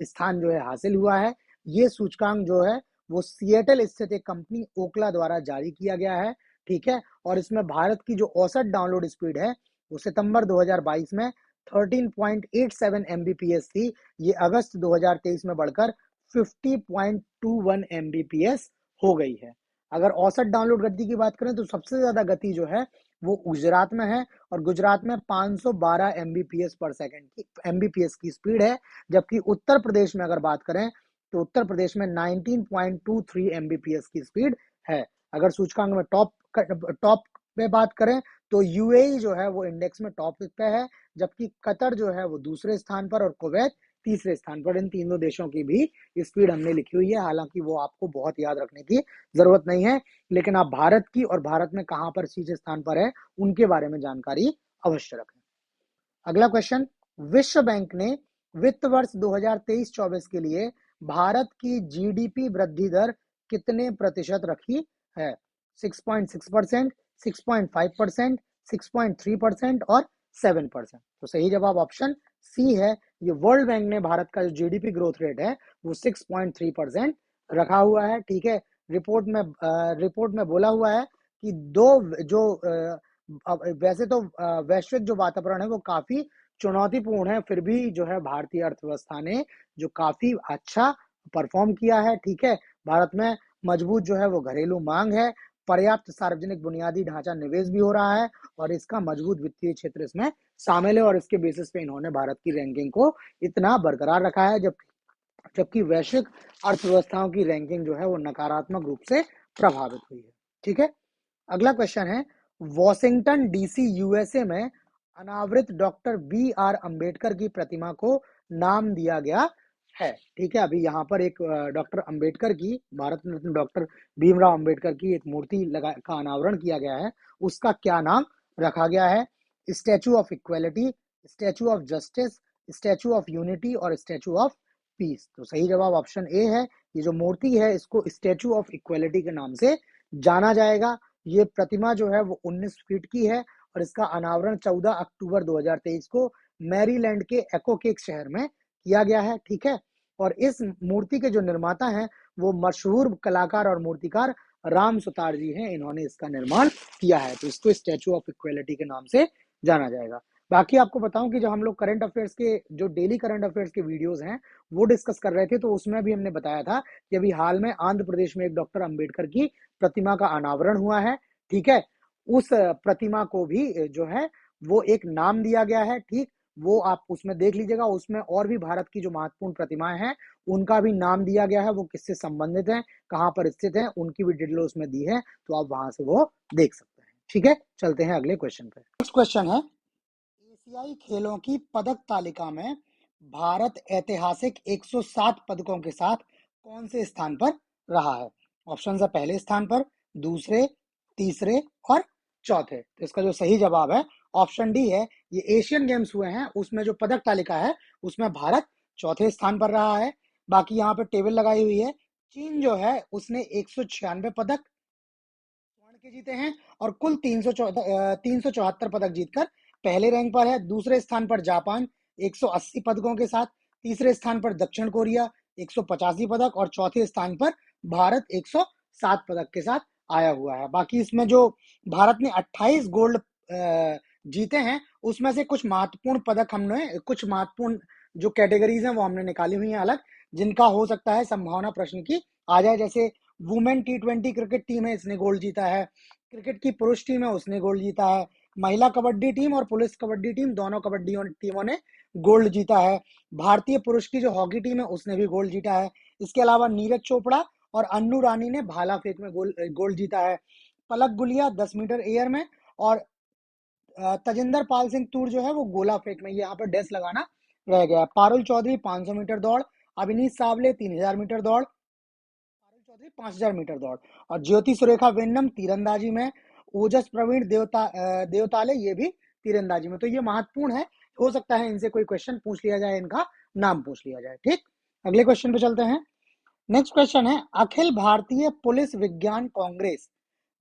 स्थान जो है हासिल हुआ है। ये सूचकांक जो है वो सिएटल स्थित एक कंपनी ओकला द्वारा जारी किया गया है। ठीक है, और इसमें भारत की जो औसत डाउनलोड स्पीड है वो सितंबर 2022 में 13.87 एमबीपीएस थी। ये अगस्त 2023 में बढ़कर 50.21 एमबीपीएस हो गई है। अगर औसत डाउनलोड गति की बात करें तो सबसे ज्यादा गति जो है वो गुजरात में है और गुजरात में 512 एमबीपीएस पर सेकंड की एमबीपीएस की स्पीड है। जबकि उत्तर प्रदेश में अगर बात करें तो उत्तर प्रदेश में 19.23 एमबीपीएस की स्पीड है। अगर सूचकांक में टॉप पे बात करें तो यूएई जो है वो इंडेक्स में टॉप पे है, जबकि कतर जो है वो दूसरे स्थान पर और कुवैत तीसरे स्थान पर। इन तीनों देशों की भी स्पीड हमने लिखी हुई है, हालांकि वो आपको बहुत याद रखने की जरूरत नहीं है, लेकिन आप भारत की और भारत में कहां पर शीर्ष स्थान पर है उनके बारे में जानकारी अवश्य रखें। अगला क्वेश्चन, विश्व बैंक ने वित्त वर्ष 2023-24 के लिए भारत की जीडीपी वृद्धि दर कितने प्रतिशत रखी है? 6.6%, 6.5%, 6.3% और 7%। तो सही जवाब ऑप्शन सी है। ये वर्ल्ड बैंक ने भारत का जो जीडीपी ग्रोथ रेट है वो 6.3% रखा हुआ है। ठीक है, रिपोर्ट में बोला हुआ है कि वैसे तो वैश्विक जो वातावरण है वो काफी चुनौतीपूर्ण है, फिर भी जो है भारतीय अर्थव्यवस्था ने जो काफी अच्छा परफॉर्म किया है। ठीक है, भारत में मजबूत जो है वो घरेलू मांग है, पर्याप्त सार्वजनिक बुनियादी ढांचा निवेश भी हो रहा है और इसका मजबूत वित्तीय क्षेत्र इसमें शामिल है और इसके बेसिस पे इन्होंने भारत की रैंकिंग को इतना बरकरार रखा है, जबकि वैश्विक अर्थव्यवस्थाओं की रैंकिंग जो है वो नकारात्मक रूप से प्रभावित हुई है। ठीक है, अगला क्वेश्चन है, वॉशिंगटन डीसी यूएसए में अनावृत डॉक्टर बी आर अंबेडकर की प्रतिमा को नाम दिया गया है। ठीक है, अभी यहाँ पर एक डॉक्टर अंबेडकर की, भारत रत्न डॉक्टर भीमराव अंबेडकर की एक मूर्ति का अनावरण किया गया है, उसका क्या नाम रखा गया है? Statue of equality, statue of justice, statue of unity और स्टैचू ऑफ पीस। तो सही जवाब ऑप्शन ए है। ये जो मूर्ति है इसको स्टैचू ऑफ इक्वेलिटी के नाम से जाना जाएगा। ये प्रतिमा जो है वो 19 फीट की है और इसका अनावरण 14 अक्टूबर 2023 को मैरीलैंड के एकोकेक शहर में किया गया है। ठीक है, और इस मूर्ति के जो निर्माता हैं वो मशहूर कलाकार और मूर्तिकार राम सुतार जी हैं, इन्होंने इसका निर्माण किया है, तो इसको स्टैचू ऑफ इक्वेलिटी के नाम से जाना जाएगा। बाकी आपको बताऊं कि जब हम लोग करंट अफेयर्स के जो डेली करंट अफेयर्स के वीडियोस हैं वो डिस्कस कर रहे थे, तो उसमें भी हमने बताया था कि अभी हाल में आंध्र प्रदेश में एक डॉक्टर अंबेडकर की प्रतिमा का अनावरण हुआ है। ठीक है, उस प्रतिमा को भी जो है वो एक नाम दिया गया है। ठीक, वो आप उसमें देख लीजिएगा, उसमें और भी भारत की जो महत्वपूर्ण प्रतिमाएं हैं उनका भी नाम दिया गया है, वो किससे संबंधित हैं, कहाँ पर स्थित हैं, उनकी भी डिटेल उसमें दी है, तो आप वहां से वो देख सकते हैं। ठीक है, चलते हैं अगले क्वेश्चन पे। नेक्स्ट क्वेश्चन है, एशियाई खेलों की पदक तालिका में भारत ऐतिहासिक 107 पदकों के साथ कौन से स्थान पर रहा है? ऑप्शन है पहले स्थान पर, दूसरे, तीसरे और चौथे। तो इसका जो सही जवाब है ऑप्शन डी है। ये एशियन गेम्स हुए हैं उसमें जो पदक तालिका है उसमें भारत चौथे स्थान पर रहा है। बाकी यहाँ पर टेबल लगाई हुई है, चीन जो है उसने 196 पदक स्वर्ण के जीते हैं और कुल 374 पदक जीतकर पहले रैंक पर है। दूसरे स्थान पर जापान 180 पदकों के साथ, तीसरे स्थान पर दक्षिण कोरिया 185 पदक और चौथे स्थान पर भारत 107 पदक के साथ आया हुआ है। बाकी इसमें जो भारत ने 28 गोल्ड जीते हैं उसमें से कुछ महत्वपूर्ण पदक हमने, कुछ महत्वपूर्ण जो कैटेगरीज हैं वो हमने निकाली हुई हैं अलग, जिनका हो सकता है संभावना प्रश्न की आ जाए। जैसे वुमेन T20 क्रिकेट टीम है, इसने गोल्ड जीता है। क्रिकेट की पुरुष टीम है, उसने गोल्ड जीता है। महिला कबड्डी टीम और पुरुष कबड्डी टीम, दोनों कबड्डी टीमों ने गोल्ड जीता है। भारतीय पुरुष की जो हॉकी टीम है उसने भी गोल्ड जीता है। इसके अलावा नीरज चोपड़ा और अन्नू रानी ने भाला फेंक में गोल्ड जीता है। पलक गुलिया 10 मीटर एयर में और तजिंदर पाल सिंह तूर जो है वो गोला फेंक में, यहाँ पर डैश लगाना रह गया। पारुल चौधरी 500 मीटर दौड़, अभिनीत सावले 3000 मीटर दौड़, पारुल चौधरी 5000 मीटर दौड़ और ज्योति सुरेखा वेन्नम तीरंदाजी में, ओजस प्रवीण देवताले ये भी तीरंदाजी में। तो ये महत्वपूर्ण है, हो सकता है इनसे कोई क्वेश्चन पूछ लिया जाए, इनका नाम पूछ लिया जाए। ठीक, अगले क्वेश्चन पे चलते हैं। नेक्स्ट क्वेश्चन है, अखिल भारतीय पुलिस विज्ञान कांग्रेस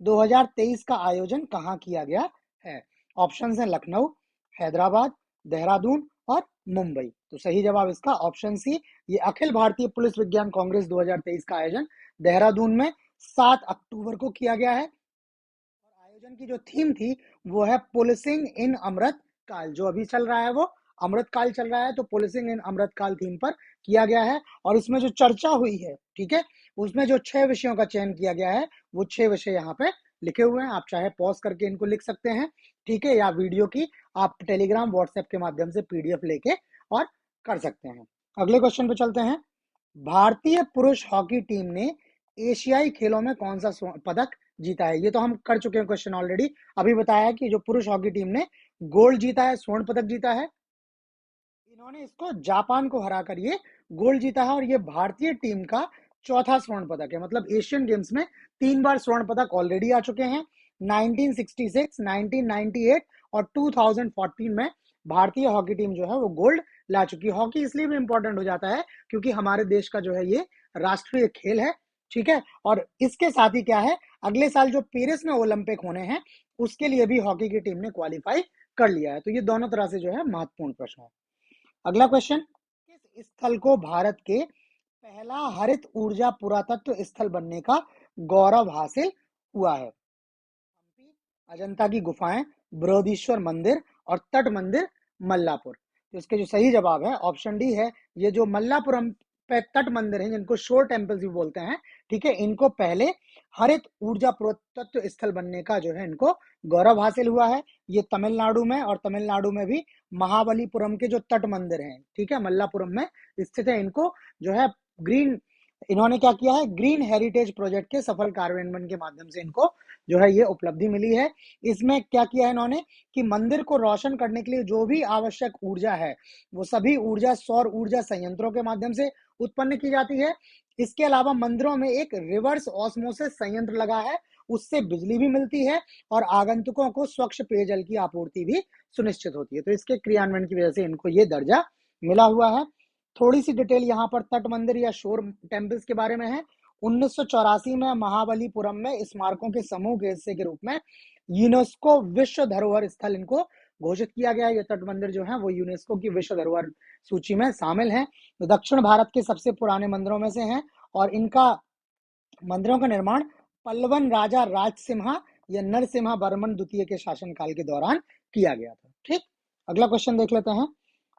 2023 का आयोजन कहाँ किया गया है? ऑप्शन है लखनऊ, हैदराबाद, देहरादून और मुंबई। तो सही जवाब इसका ऑप्शन सी, ये अखिल भारतीय पुलिस विज्ञान कांग्रेस 2023 का आयोजन देहरादून में 7 अक्टूबर को किया गया है। और आयोजन की जो थीम थी वो है पुलिसिंग इन अमृत काल, जो अभी चल रहा है वो अमृत काल चल रहा है, तो पुलिसिंग इन अमृत काल थीम पर किया गया है। और इसमें जो चर्चा हुई है, ठीक है, उसमें जो 6 विषयों का चयन किया गया है वो 6 विषय यहाँ पे लिखे हुए हैं, आप चाहे पॉज करके इनको लिख सकते हैं। ठीक है, या वीडियो की आप टेलीग्राम व्हाट्सएप के माध्यम से पीडीएफ लेके और कर सकते हैं। अगले क्वेश्चन पे चलते हैं। भारतीय पुरुष हॉकी टीम ने एशियाई खेलों में कौन सा पदक जीता है? ये तो हम कर चुके हैं क्वेश्चन ऑलरेडी, अभी बताया कि जो पुरुष हॉकी टीम ने गोल्ड जीता है, स्वर्ण पदक जीता है, इन्होंने इसको जापान को हराकर ये गोल्ड जीता है और ये भारतीय टीम का चौथा स्वर्ण पदक है। मतलब एशियन गेम्स में 3 बार स्वर्ण पदक ऑलरेडी आ चुके हैं, 1966, 1998 और 2014 में भारतीय हॉकी टीम जो है वो गोल्ड ला चुकी है। हॉकी इसलिए भी इंपॉर्टेंट हो जाता है क्योंकि हमारे देश का जो है ये राष्ट्रीय खेल है, ठीक है। और इसके साथ ही क्या है, अगले साल जो पेरिस में ओलंपिक होने हैं उसके लिए भी हॉकी की टीम ने क्वालिफाई कर लिया है। तो ये दोनों तरह से जो है महत्वपूर्ण प्रश्न है। अगला क्वेश्चन, किस स्थल को भारत के पहला हरित ऊर्जा पुरातत्व स्थल बनने का गौरव हासिल हुआ है? अजंता की गुफाएं, बृहदीश्वर मंदिर और तट मंदिर मल्लापुर। तो इसके जो सही जवाब है ऑप्शन डी है। ये जो मल्लापुरम पे तट मंदिर हैं जिनको शोर टेम्पल्स भी बोलते हैं, ठीक है, इनको पहले हरित ऊर्जा पुरातत्व स्थल बनने का जो है इनको गौरव हासिल हुआ है। ये तमिलनाडु में, और तमिलनाडु में भी महाबलीपुरम के जो तट मंदिर हैं, ठीक है, मल्लापुरम में स्थित है, इनको जो है ग्रीन, इन्होंने क्या किया है, ग्रीन हेरिटेज प्रोजेक्ट के सफल कार्यान्वयन के माध्यम से इनको जो है ये उपलब्धि मिली है। इसमें क्या किया है इन्होंने कि मंदिर को रोशन करने के लिए जो भी आवश्यक ऊर्जा है वो सभी ऊर्जा सौर ऊर्जा संयंत्रों के माध्यम से उत्पन्न की जाती है। इसके अलावा मंदिरों में एक रिवर्स ऑस्मोसिस संयंत्र लगा है, उससे बिजली भी मिलती है और आगंतुकों को स्वच्छ पेयजल की आपूर्ति भी सुनिश्चित होती है। तो इसके क्रियान्वयन की वजह से इनको ये दर्जा मिला हुआ है। थोड़ी सी डिटेल यहाँ पर तट मंदिर या शोर टेम्पल्स के बारे में है। 1984 में महाबलीपुरम में स्मारकों के समूह के हिस्से के रूप में यूनेस्को विश्व धरोहर स्थल इनको घोषित किया गया है। ये तट मंदिर जो है वो यूनेस्को की विश्व धरोहर सूची में शामिल है। दक्षिण भारत के सबसे पुराने मंदिरों में से हैं और इनका मंदिरों का निर्माण पल्लवन राजा राजसिम्हा या नरसिम्हा वर्मन द्वितीय के शासनकाल के दौरान किया गया था। ठीक, अगला क्वेश्चन देख लेते हैं।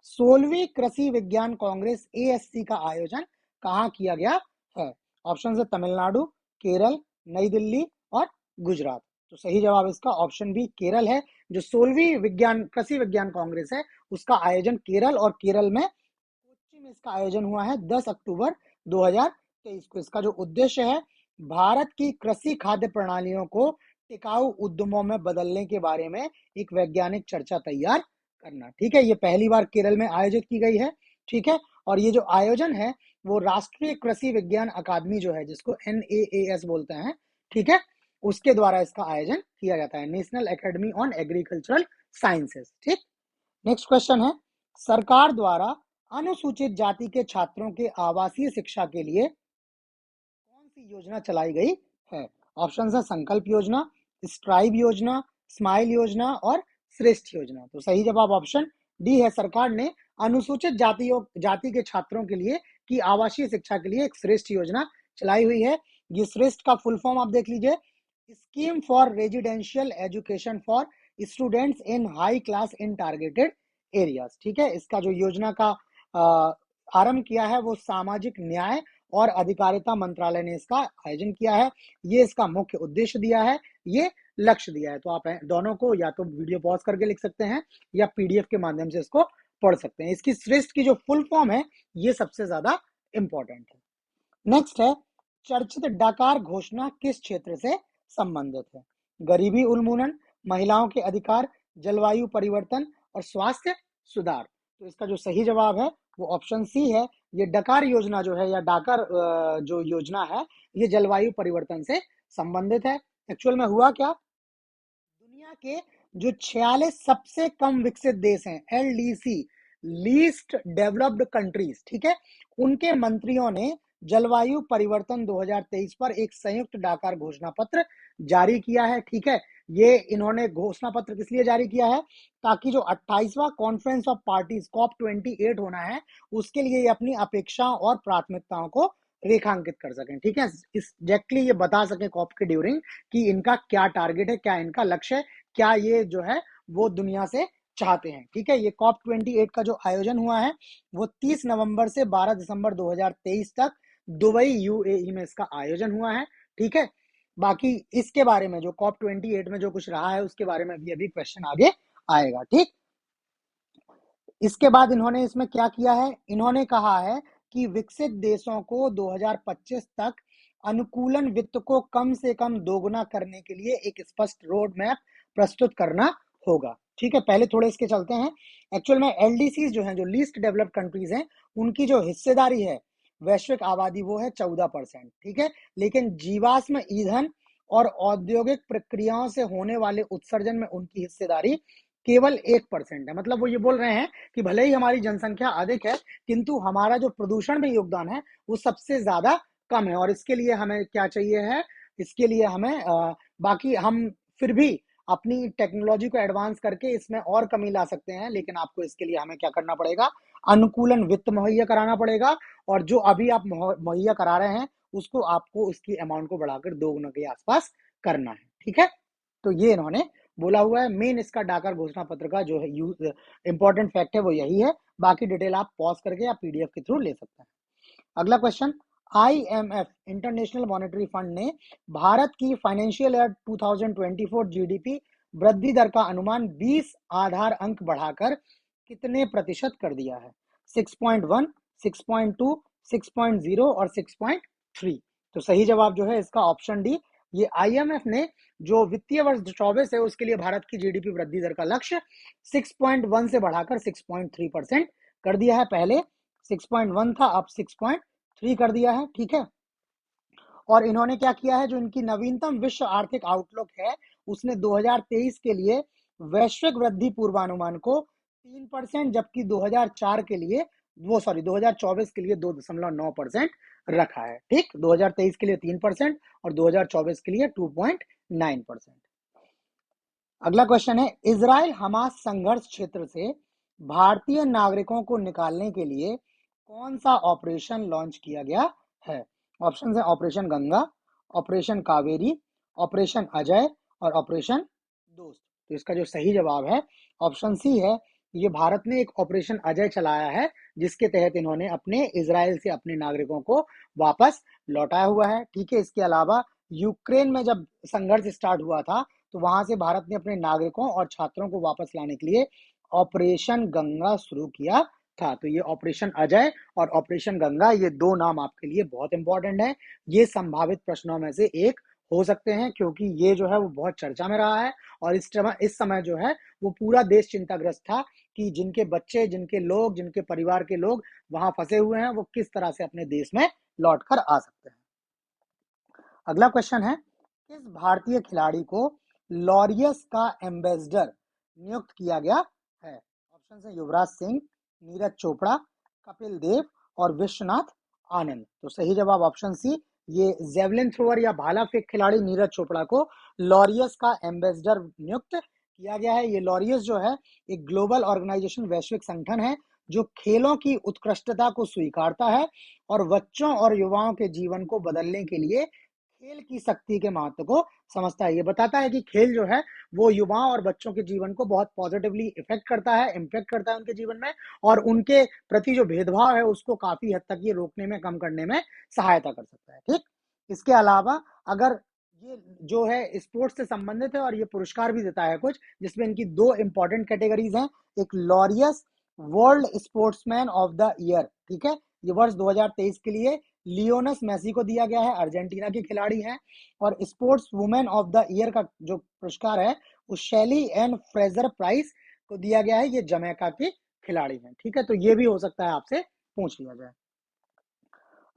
16वीं कृषि विज्ञान कांग्रेस ASC का आयोजन कहाँ किया गया है? ऑप्शन है तमिलनाडु, केरल, नई दिल्ली और गुजरात। तो सही जवाब इसका ऑप्शन बी केरल है। जो 16वीं विज्ञान कृषि विज्ञान कांग्रेस है उसका आयोजन केरल, और केरल में कोच्चि में इसका आयोजन हुआ है 10 अक्टूबर 2023 को। इसका जो उद्देश्य है भारत की कृषि खाद्य प्रणालियों को टिकाऊ उद्यमों में बदलने के बारे में एक वैज्ञानिक चर्चा तैयार करना। ठीक है, ये पहली बार केरल में आयोजित की गई है। ठीक है, और ये जो आयोजन है वो राष्ट्रीय कृषि विज्ञान अकादमी जो है जिसको NAAS बोलते हैं, ठीक है, उसके द्वारा इसका आयोजन किया जाता है, national academy on agricultural sciences. ठीक, नेक्स्ट क्वेश्चन है, सरकार द्वारा अनुसूचित जाति के छात्रों के आवासीय शिक्षा के लिए कौन सी योजना चलाई गई है? ऑप्शन है संकल्प योजना, स्ट्राइव योजना, स्माइल योजना और श्रेष्ठ योजना। तो सही जवाब ऑप्शन डी है। सरकार ने अनुसूचित जाति के छात्रों के लिए की आवासीय शिक्षा के लिए एक श्रेष्ठ योजना चलाई हुई है। ये श्रेष्ठ का फुल फॉर्म आप देख लीजिए, scheme for residential education for students in high class in targeted areas. ठीक है, इसका जो योजना का आरंभ किया है वो सामाजिक न्याय और अधिकारिता मंत्रालय ने इसका आयोजन किया है। ये इसका मुख्य उद्देश्य दिया है, ये लक्ष्य दिया है। तो आप दोनों को या तो वीडियो पॉज करके लिख सकते हैं या PDF के माध्यम से इसको पढ़ सकते हैं। इसकी श्रेष्ठ की जो फुल फॉर्म है ये सबसे ज्यादा इंपॉर्टेंट है। नेक्स्ट है, चर्चित डाकार घोषणा किस क्षेत्र से संबंधित है? गरीबी उन्मूलन, महिलाओं के अधिकार, जलवायु परिवर्तन और स्वास्थ्य सुधार। तो इसका जो सही जवाब है वो ऑप्शन सी है। ये डकार योजना जो है या डाकर जो योजना है ये जलवायु परिवर्तन से संबंधित है। एक्चुअल में हुआ क्या, दुनिया के जो 46 सबसे कम विकसित देश हैं, LDC, लीस्ट डेवलप्ड कंट्रीज, ठीक है, उनके मंत्रियों ने जलवायु परिवर्तन 2023 पर एक संयुक्त डाकार घोषणा पत्र जारी किया है। ठीक है, ये इन्होंने घोषणा पत्र किस लिए जारी किया है, ताकि जो 28वां कॉन्फ्रेंस ऑफ पार्टीज COP28 होना है उसके लिए ये अपनी अपेक्षाओं और प्राथमिकताओं को रेखांकित कर सकें। ठीक है, एग्जैक्टली ये बता सकें COP के ड्यूरिंग कि इनका क्या टारगेट है, क्या इनका लक्ष्य है, क्या ये जो है वो दुनिया से चाहते हैं। ठीक है, ये COP28 का जो आयोजन हुआ है वो 30 नवंबर से 12 दिसंबर 2023 तक दुबई UAE में इसका आयोजन हुआ है। ठीक है, बाकी इसके बारे में जो COP28 में जो कुछ रहा है उसके बारे में भी अभी क्वेश्चन आगे आएगा। ठीक, इसके बाद इन्होंने इसमें क्या किया है, इन्होंने कहा है कि विकसित देशों को 2025 तक अनुकूलन वित्त को कम से कम दोगुना करने के लिए एक स्पष्ट रोड मैप प्रस्तुत करना होगा। ठीक है, पहले थोड़े इसके चलते हैं। एक्चुअल में LDC जो हैं, जो लीस्ट डेवलप्ड कंट्रीज हैं, उनकी जो हिस्सेदारी है वैश्विक आबादी वो है 14%। ठीक है, लेकिन जीवाश्म ईंधन और औद्योगिक प्रक्रियाओं से होने वाले उत्सर्जन में उनकी हिस्सेदारी केवल 1% है। मतलब वो ये बोल रहे हैं कि भले ही हमारी जनसंख्या अधिक है, किंतु हमारा जो प्रदूषण में योगदान है वो सबसे ज्यादा कम है। और इसके लिए हमें क्या चाहिए है, इसके लिए हमें बाकी हम फिर भी अपनी टेक्नोलॉजी को एडवांस करके इसमें और कमी ला सकते हैं, लेकिन आपको इसके लिए हमें क्या करना पड़ेगा, अनुकूलन वित्त मुहैया कराना पड़ेगा। और जो अभी आप मुहैया करा रहे हैं उसको आपको उसकी अमाउंट को बढ़ाकर 2 गुना के आसपास करना है। ठीक है, तो ये इन्होंने बोला हुआ है। मेन इसका डाकर घोषणा पत्र का जो है इंपॉर्टेंट फैक्ट है वो यही है। बाकी डिटेल आप पॉज करके या पीडीएफ के थ्रू ले सकते हैं। अगला question, IMF international monetary fund ने भारत की फाइनेंशियल ईयर 2024 जीडीपी वृद्धि दर का अनुमान 20 आधार अंक बढ़ाकर कितने प्रतिशत कर दिया है? 6.1, 6.2, 6.0 और 6.3। तो सही जवाब जो है इसका ऑप्शन डी। ये आईएमएफ ने जो वित्तीय वर्ष 24 है उसके लिए भारत की जीडीपी वृद्धि दर का लक्ष्य 6.1 से बढ़ाकर 6.3% कर दिया है। पहले 6.1 था, अब 6.3 कर दिया है। ठीक है, और इन्होंने क्या किया है, जो इनकी नवीनतम विश्व आर्थिक आउटलुक है उसने 2023 के लिए वैश्विक वृद्धि पूर्वानुमान को 3%, जबकि 2004 के लिए 2024 के लिए 2.9% रखा है। ठीक, 2023 के लिए 3% और 2024 के लिए 2.9%। अगला क्वेश्चन है, इजराइल हमास संघर्ष क्षेत्र से भारतीय नागरिकों को निकालने के लिए कौन सा ऑपरेशन लॉन्च किया गया है? ऑप्शन है operation Ganga, operation Kaveri, operation Ajay और ऑपरेशन दोस्त। तो इसका जो सही जवाब है ऑप्शन सी है। ये भारत ने एक ऑपरेशन अजय चलाया है जिसके तहत इन्होंने अपने इजराइल से अपने नागरिकों को वापस लौटाया हुआ है। ठीक है, इसके अलावा यूक्रेन में जब संघर्ष स्टार्ट हुआ था तो वहां से भारत ने अपने नागरिकों और छात्रों को वापस लाने के लिए ऑपरेशन गंगा शुरू किया था। तो ये ऑपरेशन अजय और ऑपरेशन गंगा, ये दो नाम आपके लिए बहुत इंपॉर्टेंट है। ये संभावित प्रश्नों में से एक हो सकते हैं क्योंकि ये जो है वो बहुत चर्चा में रहा है। और इस समय जो है वो पूरा देश चिंताग्रस्त था कि जिनके बच्चे, जिनके लोग, जिनके परिवार के लोग वहां फंसे हुए हैं वो किस तरह से अपने देश में लौट कर आ सकते हैं। अगला क्वेश्चन है, किस भारतीय खिलाड़ी को लॉरियस का एम्बेसडर नियुक्त किया गया है? ऑप्शन है युवराज सिंह, नीरज चोपड़ा, कपिल देव और विश्वनाथ आनंद। तो सही जवाब ऑप्शन सी, ये जेवलिन थ्रोअर या भाला फेंक खिलाड़ी नीरज चोपड़ा को लॉरियस का एम्बेसडर नियुक्त किया गया है। ये लॉरियस जो है एक ग्लोबल ऑर्गेनाइजेशन, वैश्विक संगठन है जो खेलों की उत्कृष्टता को स्वीकारता है और बच्चों और युवाओं के जीवन को बदलने के लिए खेल की शक्ति के महत्व को समझता है। ये बताता है कि खेल जो है वो युवाओं और बच्चों के जीवन को बहुत पॉजिटिवली इफेक्ट करता है, इम्पैक्ट करता है उनके जीवन में, और उनके प्रति जो भेदभाव है उसको काफी हद तक ये रोकने में, कम करने में सहायता कर सकता है। ठीक, इसके अलावा अगर ये जो है स्पोर्ट्स से संबंधित है और ये पुरस्कार भी देता है कुछ, जिसमें इनकी दो इंपॉर्टेंट कैटेगरीज हैं। एक Laureus world sportsman of the year, ठीक है, ये वर्ष 2023 के लिए लियोनस मेसी को दिया गया है, अर्जेंटीना की खिलाड़ी हैं। और sports women of the year का जो पुरस्कार है वो शैली एंड फ्रेजर प्राइस को दिया गया है, ये जमैका की खिलाड़ी हैं। ठीक है, तो ये भी हो सकता है आपसे पूछ लिया जाए।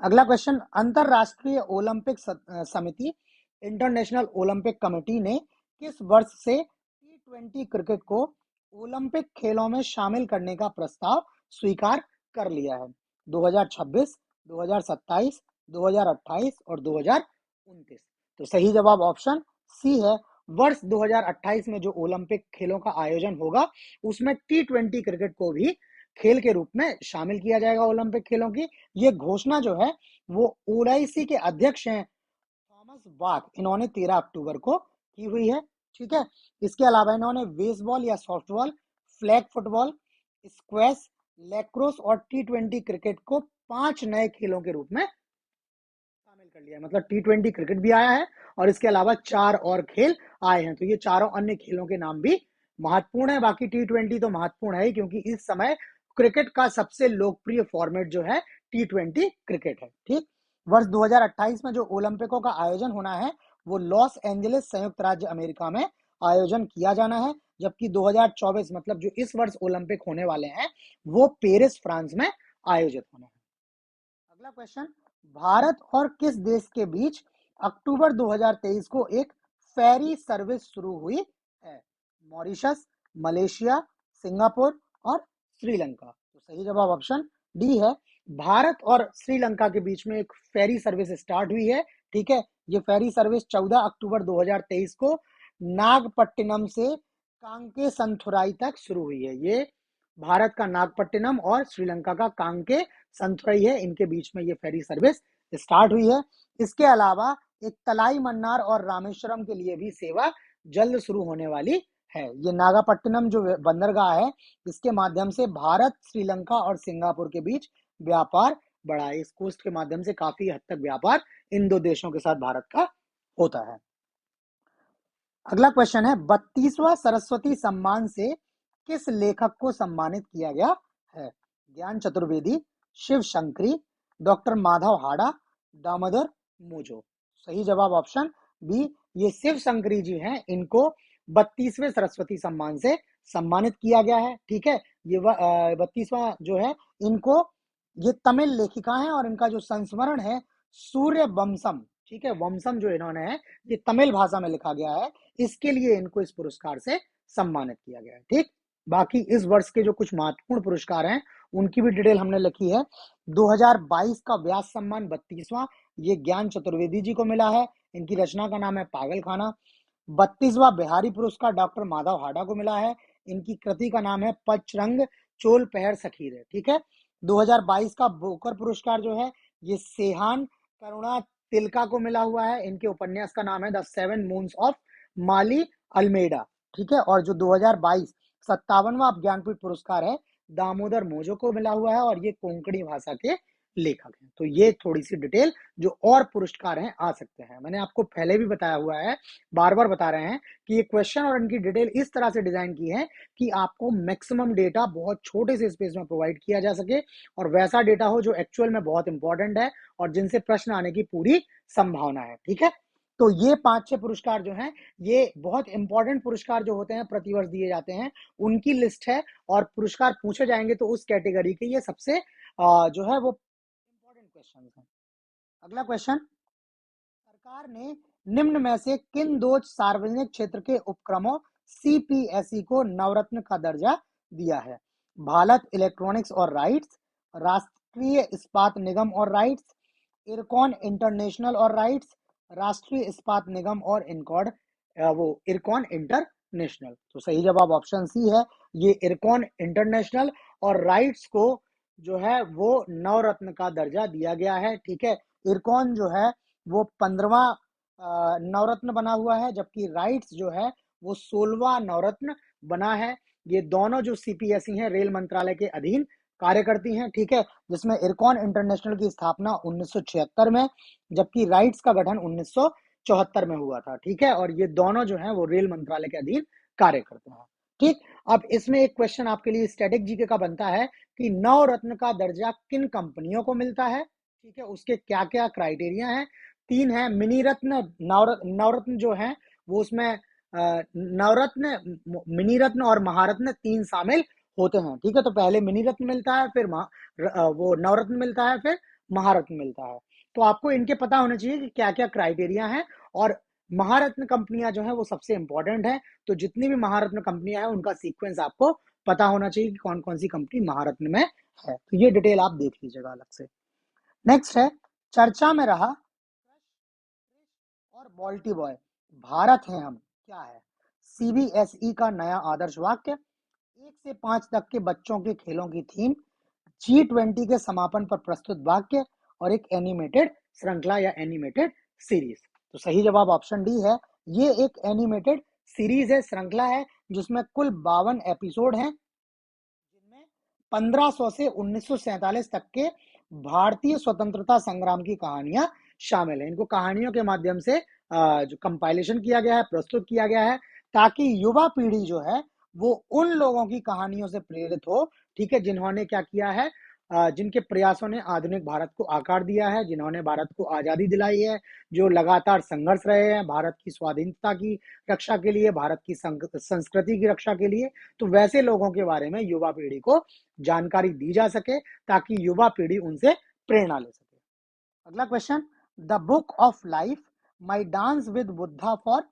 अगला क्वेश्चन, अंतरराष्ट्रीय ओलंपिक समिति, इंटरनेशनल ओलंपिक कमेटी ने किस वर्ष से T20 क्रिकेट को ओलंपिक खेलों में शामिल करने का प्रस्ताव स्वीकार कर लिया है? 2026, 2027, 2028 और 2029। तो सही जवाब ऑप्शन सी है। वर्ष 2028 में जो ओलंपिक खेलों का आयोजन होगा उसमें T20 क्रिकेट को भी खेल के रूप में शामिल किया जाएगा ओलंपिक खेलों की। ये घोषणा जो है वो ओआईसी के अध्यक्ष हैं थॉमस बाक, इन्होंने 13 अक्टूबर को की हुई है। ठीक है, इसके अलावा इन्होंने बेसबॉल या softball, flag football, squash, lacrosse और T20 क्रिकेट को 5 नए खेलों के रूप में शामिल कर लिया है। मतलब T20 क्रिकेट भी आया है और इसके अलावा 4 और खेल आए हैं। तो ये चारों अन्य खेलों के नाम भी महत्वपूर्ण है। बाकी T20 तो महत्वपूर्ण है ही क्योंकि इस समय क्रिकेट का सबसे लोकप्रिय फॉर्मेट जो है T20 क्रिकेट है। ठीक, वर्ष 2028 में जो ओलंपिकों का आयोजन होना है वो लॉस एंजलिस, संयुक्त राज्य अमेरिका में आयोजन किया जाना है, जबकि 2024 मतलब जो इस वर्ष ओलंपिक होने वाले हैं वो पेरिस, फ्रांस में आयोजित होने हैं। अगला क्वेश्चन, भारत और किस देश के बीच अक्टूबर 2023 को एक फेरी सर्विस शुरू हुई है? मॉरिशस, मलेशिया, सिंगापुर और श्रीलंका। तो सही जवाब ऑप्शन डी है। भारत और श्रीलंका के बीच में एक फेरी सर्विस स्टार्ट हुई है, ठीक है। ये फेरी सर्विस 14 अक्टूबर 2023 को नागपट्टिनम से कांके संथुराई तक शुरू हुई है। ये भारत का नागपट्टिनम और श्रीलंका का कांके संथुराई है, इनके बीच में ये फेरी सर्विस स्टार्ट हुई है। इसके अलावा एक तलाई मन्नार और रामेश्वरम के लिए भी सेवा जल्द शुरू होने वाली है। ये नागापट्टिनम जो बंदरगाह है, इसके माध्यम से भारत, श्रीलंका और सिंगापुर के बीच व्यापार बढ़ा है। इस कोस्ट के माध्यम से काफी हद तक व्यापार इन दो देशों के साथ भारत का होता है। अगला क्वेश्चन है, 32वां सरस्वती सम्मान से किस लेखक को सम्मानित किया गया है? ज्ञान चतुर्वेदी, शिव शंकरी, डॉक्टर माधव हाड़ा, दामोदर मोजो। सही जवाब ऑप्शन बी, ये शिव शंकरी जी हैं, इनको 32वें सरस्वती सम्मान से सम्मानित किया गया है, ठीक है। ये 32वां जो है, इनको, ये तमिल लेखिका है और इनका जो संस्मरण है सूर्य वंशम, ठीक है, वंशम जो इन्होंने है, ये तमिल भाषा में लिखा गया है, इसके लिए इनको इस पुरस्कार से सम्मानित किया गया है, ठीक। बाकी इस वर्ष के जो कुछ महत्वपूर्ण पुरस्कार हैं, उनकी भी डिटेल हमने लिखी है। 2022 का व्यास सम्मान 32वां, ये ज्ञान चतुर्वेदी जी को मिला है, इनकी रचना का नाम है पागल खाना। 32वां बिहारी पुरस्कार डॉक्टर माधव हाड़ा को मिला है, इनकी कृति का नाम है पचरंग चोल पहर सखीरे, ठीक है। 2022 का बोकर पुरस्कार जो है, ये सेहान करुणा तिलका को मिला हुआ है, इनके उपन्यास का नाम है the seven moons of Maali Almeida, ठीक है। और जो 2022 57वां ज्ञानपीठ पुरस्कार है, दामोदर मोजो को मिला हुआ है और ये कोंकणी भाषा के लेखक हैं। तो ये थोड़ी सी डिटेल जो और पुरस्कार हैं आ सकते हैं, मैंने आपको पहले भी बताया हुआ है, बार बार बता रहे हैं कि ये क्वेश्चन और इनकी डिटेल इस तरह से डिजाइन की है कि आपको मैक्सिमम डेटा बहुत छोटे से स्पेस में प्रोवाइड किया जा सके और वैसा डेटा हो जो एक्चुअल में बहुत इंपॉर्टेंट है और जिनसे प्रश्न आने की पूरी संभावना है, ठीक है। तो ये 5-6 पुरस्कार जो हैं, ये बहुत इंपॉर्टेंट पुरस्कार जो होते हैं, प्रतिवर्ष दिए जाते हैं, उनकी लिस्ट है और पुरस्कार पूछे जाएंगे तो उस कैटेगरी के ये सबसे जो है वो इंपॉर्टेंट क्वेश्चन है। अगला क्वेश्चन, सरकार ने निम्न में से किन दो सार्वजनिक क्षेत्र के उपक्रमों सीपीएसई को नवरत्न का दर्जा दिया है? भारत इलेक्ट्रॉनिक्स और राइट्स, राष्ट्रीय इस्पात निगम और राइट्स, इरकॉन इंटरनेशनल और राइट्स, राष्ट्रीय इस्पात निगम और इनकॉर्ड वो इरकॉन इंटरनेशनल। तो सही जवाब ऑप्शन सी है, ये इरकॉन इंटरनेशनल और राइट्स को जो है वो नवरत्न का दर्जा दिया गया है, ठीक है। इरकॉन जो है वो 15वां नवरत्न बना हुआ है, जबकि राइट्स जो है वो 16वां नवरत्न बना है। ये दोनों जो सीपीएसई हैं, रेल मंत्रालय के अधीन कार्य करती हैं, ठीक है। जिसमें इरकॉन इंटरनेशनल की स्थापना 1976 में, जबकि राइट्स का गठन 1974 में हुआ था, ठीक है। और ये दोनों जो हैं वो रेल मंत्रालय के अधीन कार्य करते हैं, ठीक। अब इसमें एक क्वेश्चन आपके लिए स्टैटिक जीके का बनता है कि नवरत्न का दर्जा किन कंपनियों को मिलता है, ठीक है, उसके क्या क्या क्राइटेरिया हैं। 3 है मिनी रत्न, नवरत्न जो है वो उसमें नवरत्न, मिनी रत्न और महारत्न 3 शामिल होते हैं, ठीक है। तो पहले मिनी रत्न मिलता है, फिर वो नवरत्न मिलता है, फिर महारत्न मिलता है। तो आपको इनके पता होने चाहिए कि क्या क्या क्राइटेरिया है, और महारत्न कंपनियां जो है वो सबसे इंपॉर्टेंट है। तो जितनी भी महारत्न कंपनियां हैं उनका सीक्वेंस आपको पता होना चाहिए कि कौन कौन सी कंपनी महारत्न में है। तो ये डिटेल आप देख लीजिएगा अलग से। नेक्स्ट है, चर्चा में रहा और बॉल्टी बॉय भारत है हम क्या है? सीबीएसई का नया आदर्श वाक्य, 1 से 5 तक के बच्चों के खेलों की थीम, G20 के समापन पर प्रस्तुत वाक्य और एक एनिमेटेड श्रृंखला या एनिमेटेड सीरीज। तो सही जवाब ऑप्शन डी है, ये एक एनिमेटेड सीरीज है, श्रृंखला है, जिसमें कुल 52 एपिसोड हैं, जिनमें 1500 से 1947 तक के भारतीय स्वतंत्रता संग्राम की कहानियां शामिल हैं। इनको कहानियों के माध्यम से जो कंपाइलेशन किया गया है, प्रस्तुत किया गया है, ताकि युवा पीढ़ी जो है वो उन लोगों की कहानियों से प्रेरित हो, ठीक है, जिन्होंने क्या किया है, जिनके प्रयासों ने आधुनिक भारत को आकार दिया है, जिन्होंने भारत को आजादी दिलाई है, जो लगातार संघर्ष रहे हैं भारत की स्वाधीनता की रक्षा के लिए, भारत की संस्कृति की रक्षा के लिए। तो वैसे लोगों के बारे में युवा पीढ़ी को जानकारी दी जा सके, ताकि युवा पीढ़ी उनसे प्रेरणा ले सके। अगला question, the book of life, my dance with Buddha for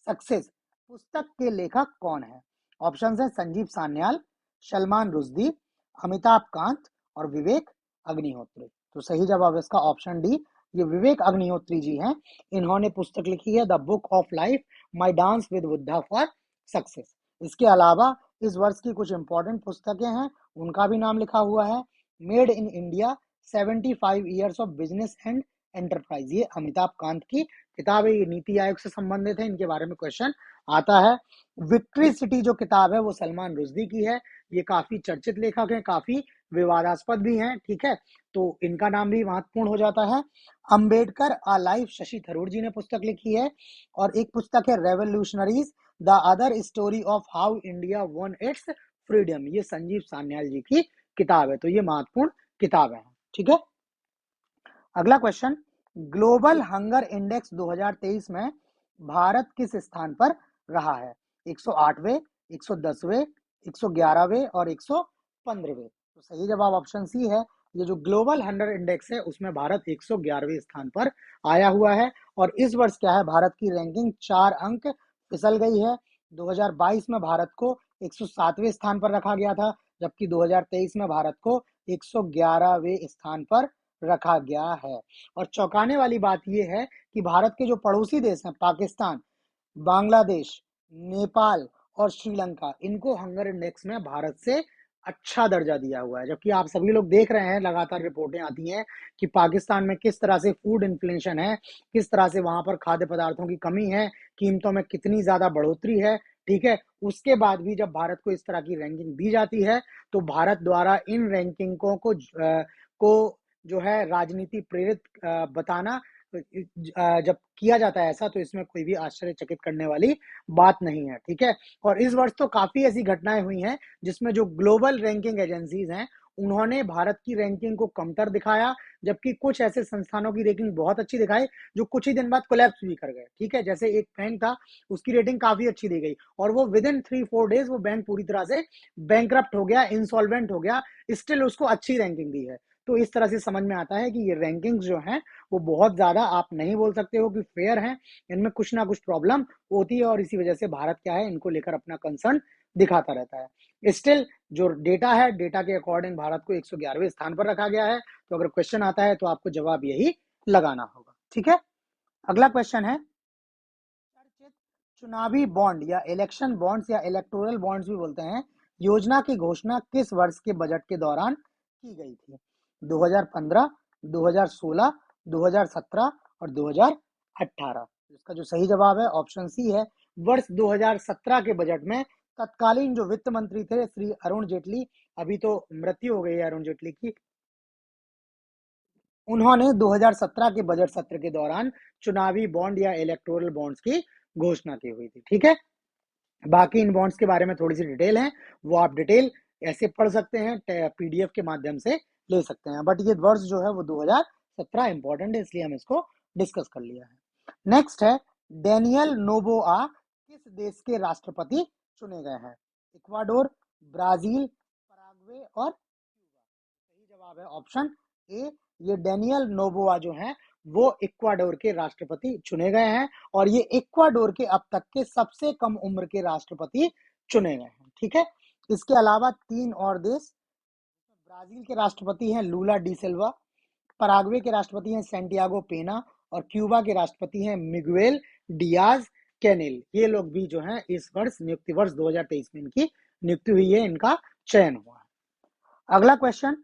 success पुस्तक के लेखक कौन है? ऑप्शन है संजीव सान्याल, सलमान रुश्दी, अमिताभ कांत और विवेक अग्निहोत्री। तो सही जवाब इसका ऑप्शन डी, ये विवेक अग्निहोत्री जी हैं। इन्होंने पुस्तक लिखी है the book of life, my dance with Buddha for success. इसके अलावा इस वर्ष की कुछ इंपॉर्टेंट पुस्तकें हैं, उनका भी नाम लिखा हुआ है। Made in India 75 years of business and enterprise, ये अमिताभ कांत की किताब है, ये नीति आयोग से संबंधित है, इनके बारे में क्वेश्चन आता है। विक्ट्री सिटी जो किताब है वो सलमान रुश्दी की है, ये काफी चर्चित लेखक हैं, काफी विवादास्पद भी हैं, ठीक है, तो इनका नाम भी महत्वपूर्ण हो जाता है। अंबेडकर अ लाइफ, शशि थरूर जी ने पुस्तक लिखी है। और एक पुस्तक है revolutionaries, the other story of how India one it's freedom, ये संजीव सान्याल जी की किताब है। तो ये महत्वपूर्ण किताब है, ठीक है। अगला क्वेश्चन, ग्लोबल हंगर इंडेक्स 2023 में भारत किस स्थान पर रहा है? 108वें, 110वें, 111वें और 115वें। तो सही जवाब ऑप्शन सी है। ये जो ग्लोबल हंगर इंडेक्स है उसमें भारत 111वें स्थान पर आया हुआ है। और इस वर्ष क्या है, भारत की रैंकिंग 4 अंक फिसल गई है। 2022 में भारत को 107वें स्थान पर रखा गया था, जबकि 2023 में भारत को 111वें स्थान पर रखा गया है। और चौंकाने वाली बात यह है कि भारत के जो पड़ोसी देश हैं, पाकिस्तान, बांग्लादेश, नेपाल और श्रीलंका, इनको हंगर इंडेक्स में भारत से अच्छा दर्जा दिया हुआ है। जबकि आप सभी लोग देख रहे हैं, लगातार रिपोर्टें आती हैं कि पाकिस्तान में किस तरह से फूड इन्फ्लेशन है, किस तरह से वहां पर खाद्य पदार्थों की कमी है, कीमतों में कितनी ज्यादा बढ़ोतरी है, ठीक है। उसके बाद भी जब भारत को इस तरह की रैंकिंग दी जाती है तो भारत द्वारा इन रैंकिंगों को जो है राजनीति प्रेरित बताना जब किया जाता है ऐसा, तो इसमें कोई भी आश्चर्यचकित करने वाली बात नहीं है, ठीक है। और इस वर्ष तो काफी ऐसी घटनाएं हुई हैं जिसमें जो ग्लोबल रैंकिंग एजेंसीज हैं उन्होंने भारत की रैंकिंग को कमतर दिखाया, जबकि कुछ ऐसे संस्थानों की रैंकिंग बहुत अच्छी दिखाई जो कुछ ही दिन बाद कोलैप्स भी कर गए, ठीक है। जैसे एक बैंक था, उसकी रेटिंग काफी अच्छी दी गई और वो विद इन 3-4 डेज वो बैंक पूरी तरह से बैंकरप्ट हो गया, इंसॉल्वेंट हो गया, स्टिल उसको अच्छी रैंकिंग दी है। तो इस तरह से समझ में आता है कि ये रैंकिंग्स जो हैं वो बहुत ज्यादा आप नहीं बोल सकते हो कि फेयर हैं, इनमें कुछ ना कुछ प्रॉब्लम होती है और इसी वजह से भारत क्या है, इनको लेकर अपना कंसर्न दिखाता रहता है। स्टिल जो डेटा है, डेटा के अकॉर्डिंग भारत को 111वें स्थान पर रखा गया है। तो अगर क्वेश्चन आता है तो आपको जवाब यही लगाना होगा, ठीक है। अगला क्वेश्चन है, चर्चित चुनावी बॉन्ड या इलेक्शन बॉन्ड्स या इलेक्टोरल बॉन्ड्स भी बोलते हैं, योजना की घोषणा किस वर्ष के बजट के दौरान की गई थी? 2015, 2016, 2017 और 2018। इसका जो सही जवाब है ऑप्शन सी है। वर्ष 2017 के बजट में तत्कालीन जो वित्त मंत्री थे श्री अरुण जेटली, अभी तो मृत्यु हो गई है अरुण जेटली की, उन्होंने 2017 के बजट सत्र के दौरान चुनावी बॉन्ड या इलेक्टोरल बॉन्ड्स की घोषणा की हुई थी, ठीक है। बाकी इन बॉन्ड्स के बारे में थोड़ी सी डिटेल है, वो आप डिटेल ऐसे पढ़ सकते हैं, पीडीएफ के माध्यम से ले सकते हैं, बट ये वर्ष जो है वो 2017 इंपॉर्टेंट है, इसलिए हम इसको डिस्कस कर लिया है। नेक्स्ट है, डेनियल नोबोआ किस देश के राष्ट्रपति चुने गए हैं? इक्वाडोर, ब्राजील, पराग्वे और क्यूबा। सही जवाब है ऑप्शन ए, ये डेनियल नोबोआ जो है वो इक्वाडोर के राष्ट्रपति चुने गए हैं और ये इक्वाडोर के अब तक के सबसे कम उम्र के राष्ट्रपति चुने गए हैं, ठीक है। इसके अलावा 3 और देश, ब्राजील के राष्ट्रपति हैं लूला डी सिल्वा, पराग्वे के राष्ट्रपति हैं सैंटियागो पेना और क्यूबा के राष्ट्रपति हैं मिगुएल डियाज कैनेल। ये लोग भी जो हैं इस वर्ष नियुक्ति, वर्ष 2023 में इनकी नियुक्ति हुई है, इनका चयन हुआ है। अगला क्वेश्चन,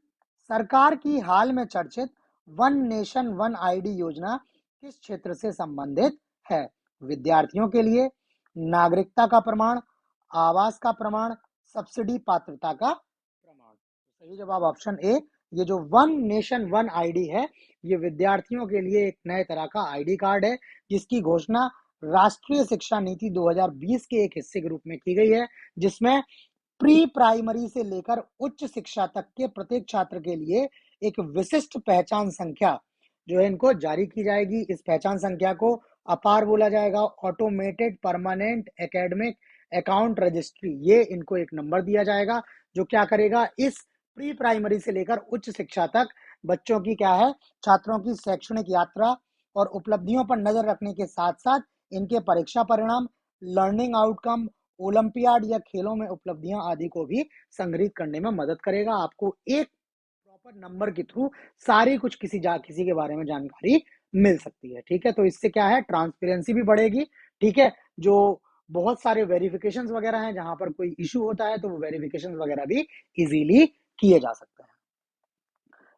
सरकार की हाल में चर्चित वन नेशन वन आईडी योजना किस क्षेत्र से संबंधित है? विद्यार्थियों के लिए, नागरिकता का प्रमाण, आवास का प्रमाण, सब्सिडी पात्रता का प्रमाण। सही जवाब ऑप्शन ए, ये जो वन नेशन वन आईडी है ये विद्यार्थियों के लिए एक नए तरह का आईडी कार्ड है, जिसकी घोषणा राष्ट्रीय शिक्षा नीति 2020 के एक हिस्से के रूप में की गई है, जिसमें प्री प्राइमरी से लेकर उच्च शिक्षा तक के प्रत्येक छात्र के लिए एक विशिष्ट पहचान संख्या जो है इनको जारी की जाएगी। इस पहचान संख्या को अपार बोला जाएगा, automated permanent academic account registry, ये इनको एक नंबर दिया जाएगा जो क्या करेगा, इस प्री प्राइमरी से लेकर उच्च शिक्षा तक बच्चों की क्या है, छात्रों की शैक्षणिक यात्रा और उपलब्धियों पर नजर रखने के साथ साथ इनके परीक्षा परिणाम, लर्निंग आउटकम, ओलंपियाड या खेलों में उपलब्धियां आदि को भी संग्रहित करने में मदद करेगा। आपको एक प्रॉपर नंबर के थ्रू सारी कुछ किसी के बारे में जानकारी मिल सकती है। ठीक है, तो इससे क्या है, ट्रांसपेरेंसी भी बढ़ेगी। ठीक है, जो बहुत सारे वेरिफिकेशन वगैरह हैं, जहां पर कोई इशू होता है तो वो वेरिफिकेशन वगैरह भी इजीली किए जा सकते हैं।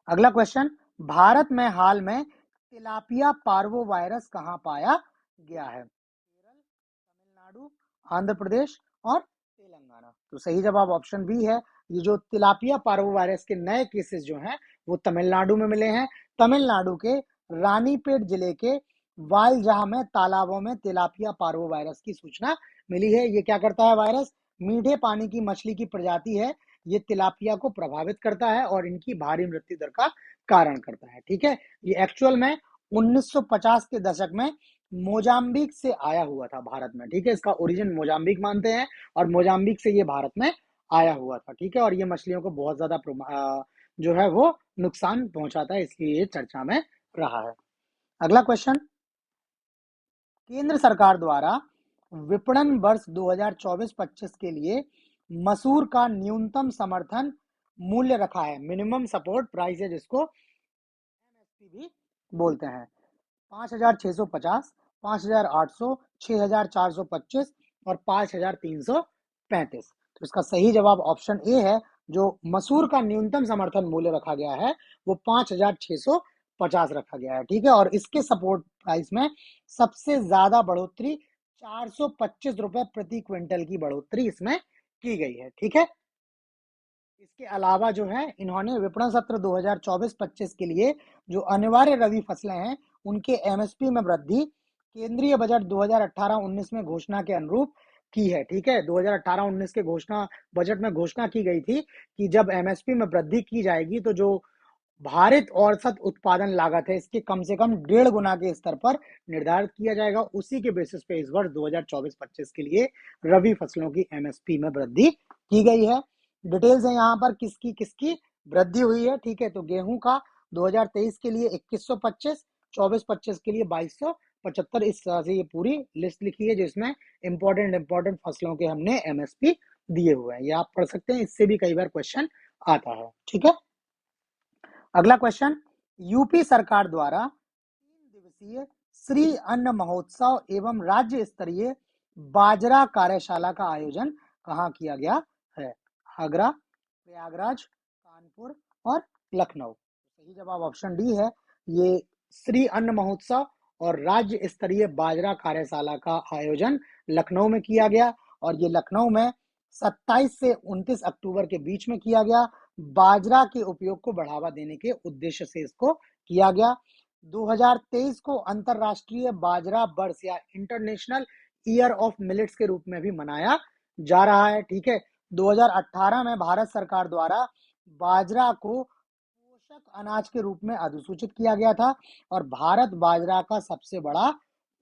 अगला क्वेश्चन, भारत में हाल में तिलापिया पार्वो वायरस कहां पाया गया है? केरल, तमिलनाडु, आंध्र प्रदेश और तेलंगाना। तो सही जवाब ऑप्शन बी है। ये जो तिलापिया पार्वो वायरस के नए केसेस जो हैं वो तमिलनाडु में मिले हैं। तमिलनाडु के रानीपेट जिले के वालजहा में तालाबों में तिलापिया पार्वो वायरस की सूचना मिली है। ये क्या करता है वायरस? मीठे पानी की मछली की प्रजाति है, ये तिलापिया को प्रभावित करता है और इनकी भारी मृत्यु दर का कारण करता है। ठीक है, ये एक्चुअल में 1950 के दशक में मोजाम्बिक से आया हुआ था भारत में। ठीक है, इसका ओरिजिन मोजाम्बिक मानते हैं और मोजाम्बिक से ये भारत में आया हुआ था। ठीक है, और ये मछलियों को बहुत ज्यादा जो है वो नुकसान पहुंचाता है, इसलिए ये चर्चा में रहा है। अगला क्वेश्चन, केंद्र सरकार द्वारा विपणन वर्ष 2024-25 के लिए मसूर का न्यूनतम समर्थन मूल्य रखा है, मिनिमम सपोर्ट प्राइस है, जिसको एमएसपी भी बोलते हैं। 5,650, 5,800, 6,425 और 5,335। तो इसका सही जवाब ऑप्शन ए है। जो मसूर का न्यूनतम समर्थन मूल्य रखा गया है वो 5,650 रखा गया है। ठीक है, और इसके सपोर्ट प्राइस में सबसे ज्यादा बढ़ोतरी 425 रुपए प्रति क्विंटल की बढ़ोतरी इसमें की गई है। ठीक है, इसके अलावा जो है इन्होंने विपणन सत्र 2024-25 के लिए जो अनिवार्य रबी फसलें हैं उनके एमएसपी में वृद्धि केंद्रीय बजट 2018-19 में घोषणा के अनुरूप की है। ठीक है, 2018-19 के बजट में घोषणा की गई थी कि जब एमएसपी में वृद्धि की जाएगी तो जो भारित औसत उत्पादन लागत है इसके कम से कम 1.5 गुना के स्तर पर निर्धारित किया जाएगा। उसी के बेसिस पे इस वर्ष 2024-25 के लिए रबी फसलों की एमएसपी में वृद्धि की गई है। डिटेल्स है यहाँ पर किसकी किसकी वृद्धि हुई है। ठीक है, तो गेहूं का 2023 के लिए 2125, 24-25 के लिए 2275। इस तरह से ये पूरी लिस्ट लिखी है जिसमें इंपॉर्टेंट फसलों के हमने एमएसपी दिए हुए हैं। ये आप पढ़ सकते हैं, इससे भी कई बार क्वेश्चन आता है। ठीक है, अगला क्वेश्चन, यूपी सरकार द्वारा 3 दिवसीय श्री अन्न महोत्सव एवं राज्य स्तरीय बाजरा कार्यशाला का आयोजन कहाँ किया गया है? आगरा, प्रयागराज, कानपुर और लखनऊ। सही जवाब ऑप्शन डी है। ये श्री अन्न महोत्सव और राज्य स्तरीय बाजरा कार्यशाला का आयोजन लखनऊ में किया गया और ये लखनऊ में 27 से 29 अक्टूबर के बीच में किया गया। बाजरा के उपयोग को बढ़ावा देने के उद्देश्य से इसको किया गया। 2023 को अंतरराष्ट्रीय बाजरा वर्ष या इंटरनेशनल ईयर ऑफ मिलेट्स के रूप में भी मनाया जा रहा है। ठीक है, 2018 में भारत सरकार द्वारा बाजरा को पोषक अनाज के रूप में अधिसूचित किया गया था और भारत बाजरा का सबसे बड़ा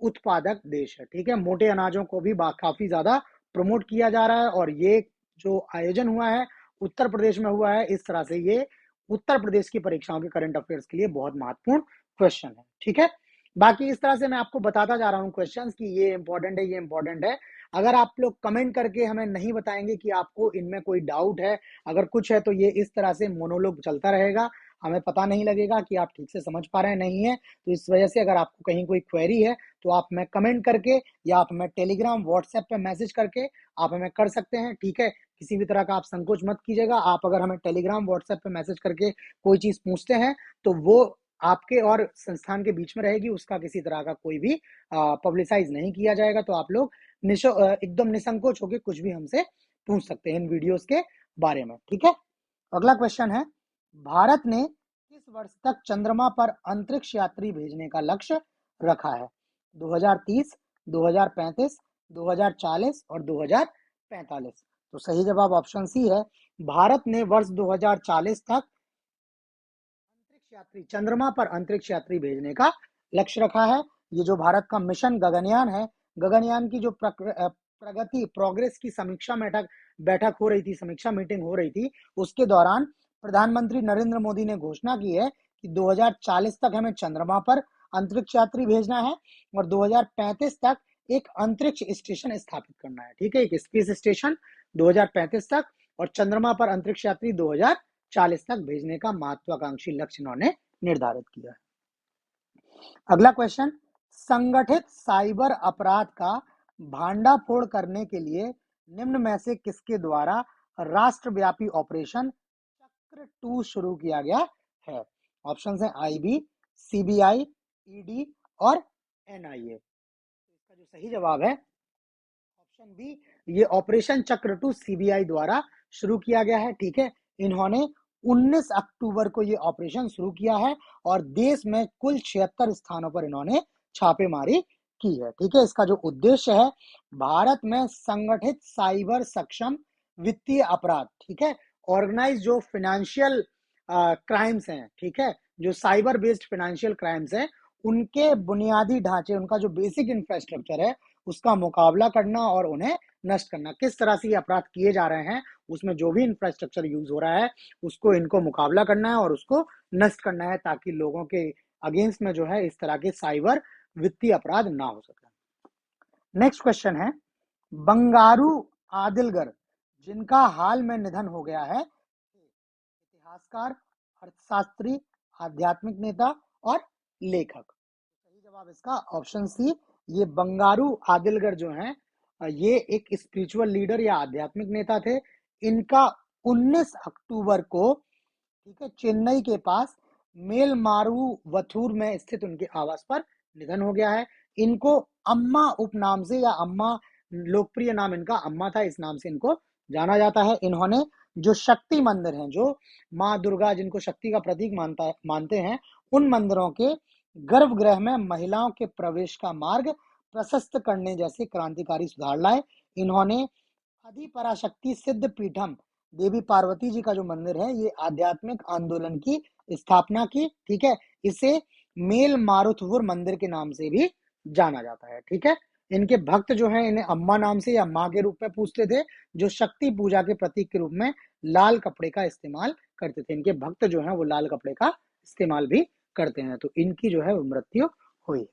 उत्पादक देश है। ठीक है, मोटे अनाजों को भी काफी ज्यादा प्रमोट किया जा रहा है और ये जो आयोजन हुआ है उत्तर प्रदेश में हुआ है। इस तरह से ये उत्तर प्रदेश की परीक्षाओं के करंट अफेयर्स के लिए बहुत महत्वपूर्ण क्वेश्चन है। ठीक है, बाकी इस तरह से मैं आपको बताता जा रहा हूँ क्वेश्चंस कि ये इंपॉर्टेंट है, ये इंपॉर्टेंट है। अगर आप लोग कमेंट करके हमें नहीं बताएंगे कि आपको इनमें कोई डाउट है, अगर कुछ है, तो ये इस तरह से मोनोलॉग चलता रहेगा, हमें पता नहीं लगेगा कि आप ठीक से समझ पा रहे हैं नहीं है। तो इस वजह से अगर आपको कहीं कोई क्वेरी है तो आप हमें कमेंट करके या आप हमें टेलीग्राम व्हाट्सएप पे मैसेज करके आप हमें कर सकते हैं। ठीक है, किसी भी तरह का आप संकोच मत कीजिएगा। आप अगर हमें टेलीग्राम व्हाट्सएप पे मैसेज करके कोई चीज पूछते हैं तो वो आपके और संस्थान के बीच में रहेगी, उसका किसी तरह का कोई भी पब्लिसाइज नहीं किया जाएगा। तो आप लोग एकदम निसंकोच होकर कुछ भी हमसे पूछ सकते हैं इन वीडियोस के बारे में। ठीक है, अगला क्वेश्चन है, भारत ने किस वर्ष तक चंद्रमा पर अंतरिक्ष यात्री भेजने का लक्ष्य रखा है? 2030, 2035, 2040 और 2045। तो सही जवाब ऑप्शन सी है। भारत ने वर्ष 2040 तक अंतरिक्ष यात्री, चंद्रमा पर अंतरिक्ष यात्री भेजने का लक्ष्य रखा है। ये जो भारत का मिशन गगनयान है, गगनयान की जो प्रगति प्रोग्रेस की समीक्षा बैठक हो रही थी, समीक्षा मीटिंग हो रही थी, उसके दौरान प्रधानमंत्री नरेंद्र मोदी ने घोषणा की है कि 2040 तक हमें चंद्रमा पर अंतरिक्ष यात्री भेजना है और 2035 तक एक अंतरिक्ष स्टेशन स्थापित करना है, ठीक है, एक स्पेस स्टेशन 2035 तक, और चंद्रमा पर अंतरिक्ष यात्री 2040 तक भेजने का महत्वाकांक्षी लक्ष्य इन्होंने निर्धारित किया है। अगला क्वेश्चन, संगठित साइबर अपराध का भांडाफोड़ करने के लिए निम्न में से किसके द्वारा राष्ट्रव्यापी ऑपरेशन चक्र 2 शुरू किया गया है? ऑप्शन है आईबी, सीबीआई, ईडी और एनआईए। इसका जो सही जवाब है ऑप्शन बी, ये ऑपरेशन चक्र 2 सीबीआई द्वारा शुरू किया गया है, ठीक है। इन्होंने 19 अक्टूबर को ये ऑपरेशन शुरू किया है और देश में कुल 76 स्थानों पर इन्होंने छापेमारी की है, ठीक है। इसका जो उद्देश्य है, भारत में संगठित साइबर सक्षम वित्तीय अपराध, ठीक है, ऑर्गेनाइज जो फाइनेंशियल क्राइम्स हैं, ठीक है, जो साइबर बेस्ड फाइनेंशियल क्राइम्स हैं, उनके बुनियादी ढांचे, उनका जो बेसिक इंफ्रास्ट्रक्चर है, उसका मुकाबला करना और उन्हें नष्ट करना। किस तरह से ये अपराध किए जा रहे हैं, उसमें जो भी इंफ्रास्ट्रक्चर यूज हो रहा है, उसको इनको मुकाबला करना है और उसको नष्ट करना है, ताकि लोगों के अगेंस्ट में जो है इस तरह के साइबर वित्तीय अपराध ना हो सके। नेक्स्ट क्वेश्चन है, बंगारू आदिलगर जिनका हाल में निधन हो गया है, इतिहासकार, अर्थशास्त्री, आध्यात्मिक नेता और लेखक। सही जवाब इसका ऑप्शन सी, ये बंगारू आदिलगर जो हैं, ये एक स्पिरिचुअल लीडर या आध्यात्मिक नेता थे। इनका 19 अक्टूबर को, ठीक है, चेन्नई के पास मेलमारुवथूर में स्थित उनके आवास पर निधन हो गया है। इनको अम्मा उपनाम से, या अम्मा, लोकप्रिय नाम इनका अम्मा था, इस नाम से इनको जाना जाता है। इन्होंने जो शक्ति मंदिर हैं, जो माँ दुर्गा जिनको शक्ति का प्रतीक मानते हैं, उन मंदिरों के गर्भगृह में महिलाओं के प्रवेश का मार्ग प्रशस्त करने जैसे क्रांतिकारी सुधार लाए। इन्होंने आदि पराशक्ति सिद्ध पीठम, देवी पार्वती जी का जो मंदिर है, ये आध्यात्मिक आंदोलन की स्थापना की, ठीक है। इसे मेल मारुथुर मंदिर के नाम से भी जाना जाता है, ठीक है। इनके भक्त जो हैं, इन्हें अम्मा नाम से या माँ के रूप में पूछते थे, जो शक्ति पूजा के प्रतीक के रूप में लाल कपड़े का इस्तेमाल करते थे। इनके भक्त जो हैं वो लाल कपड़े का इस्तेमाल भी करते हैं। तो इनकी जो है मृत्यु हुई।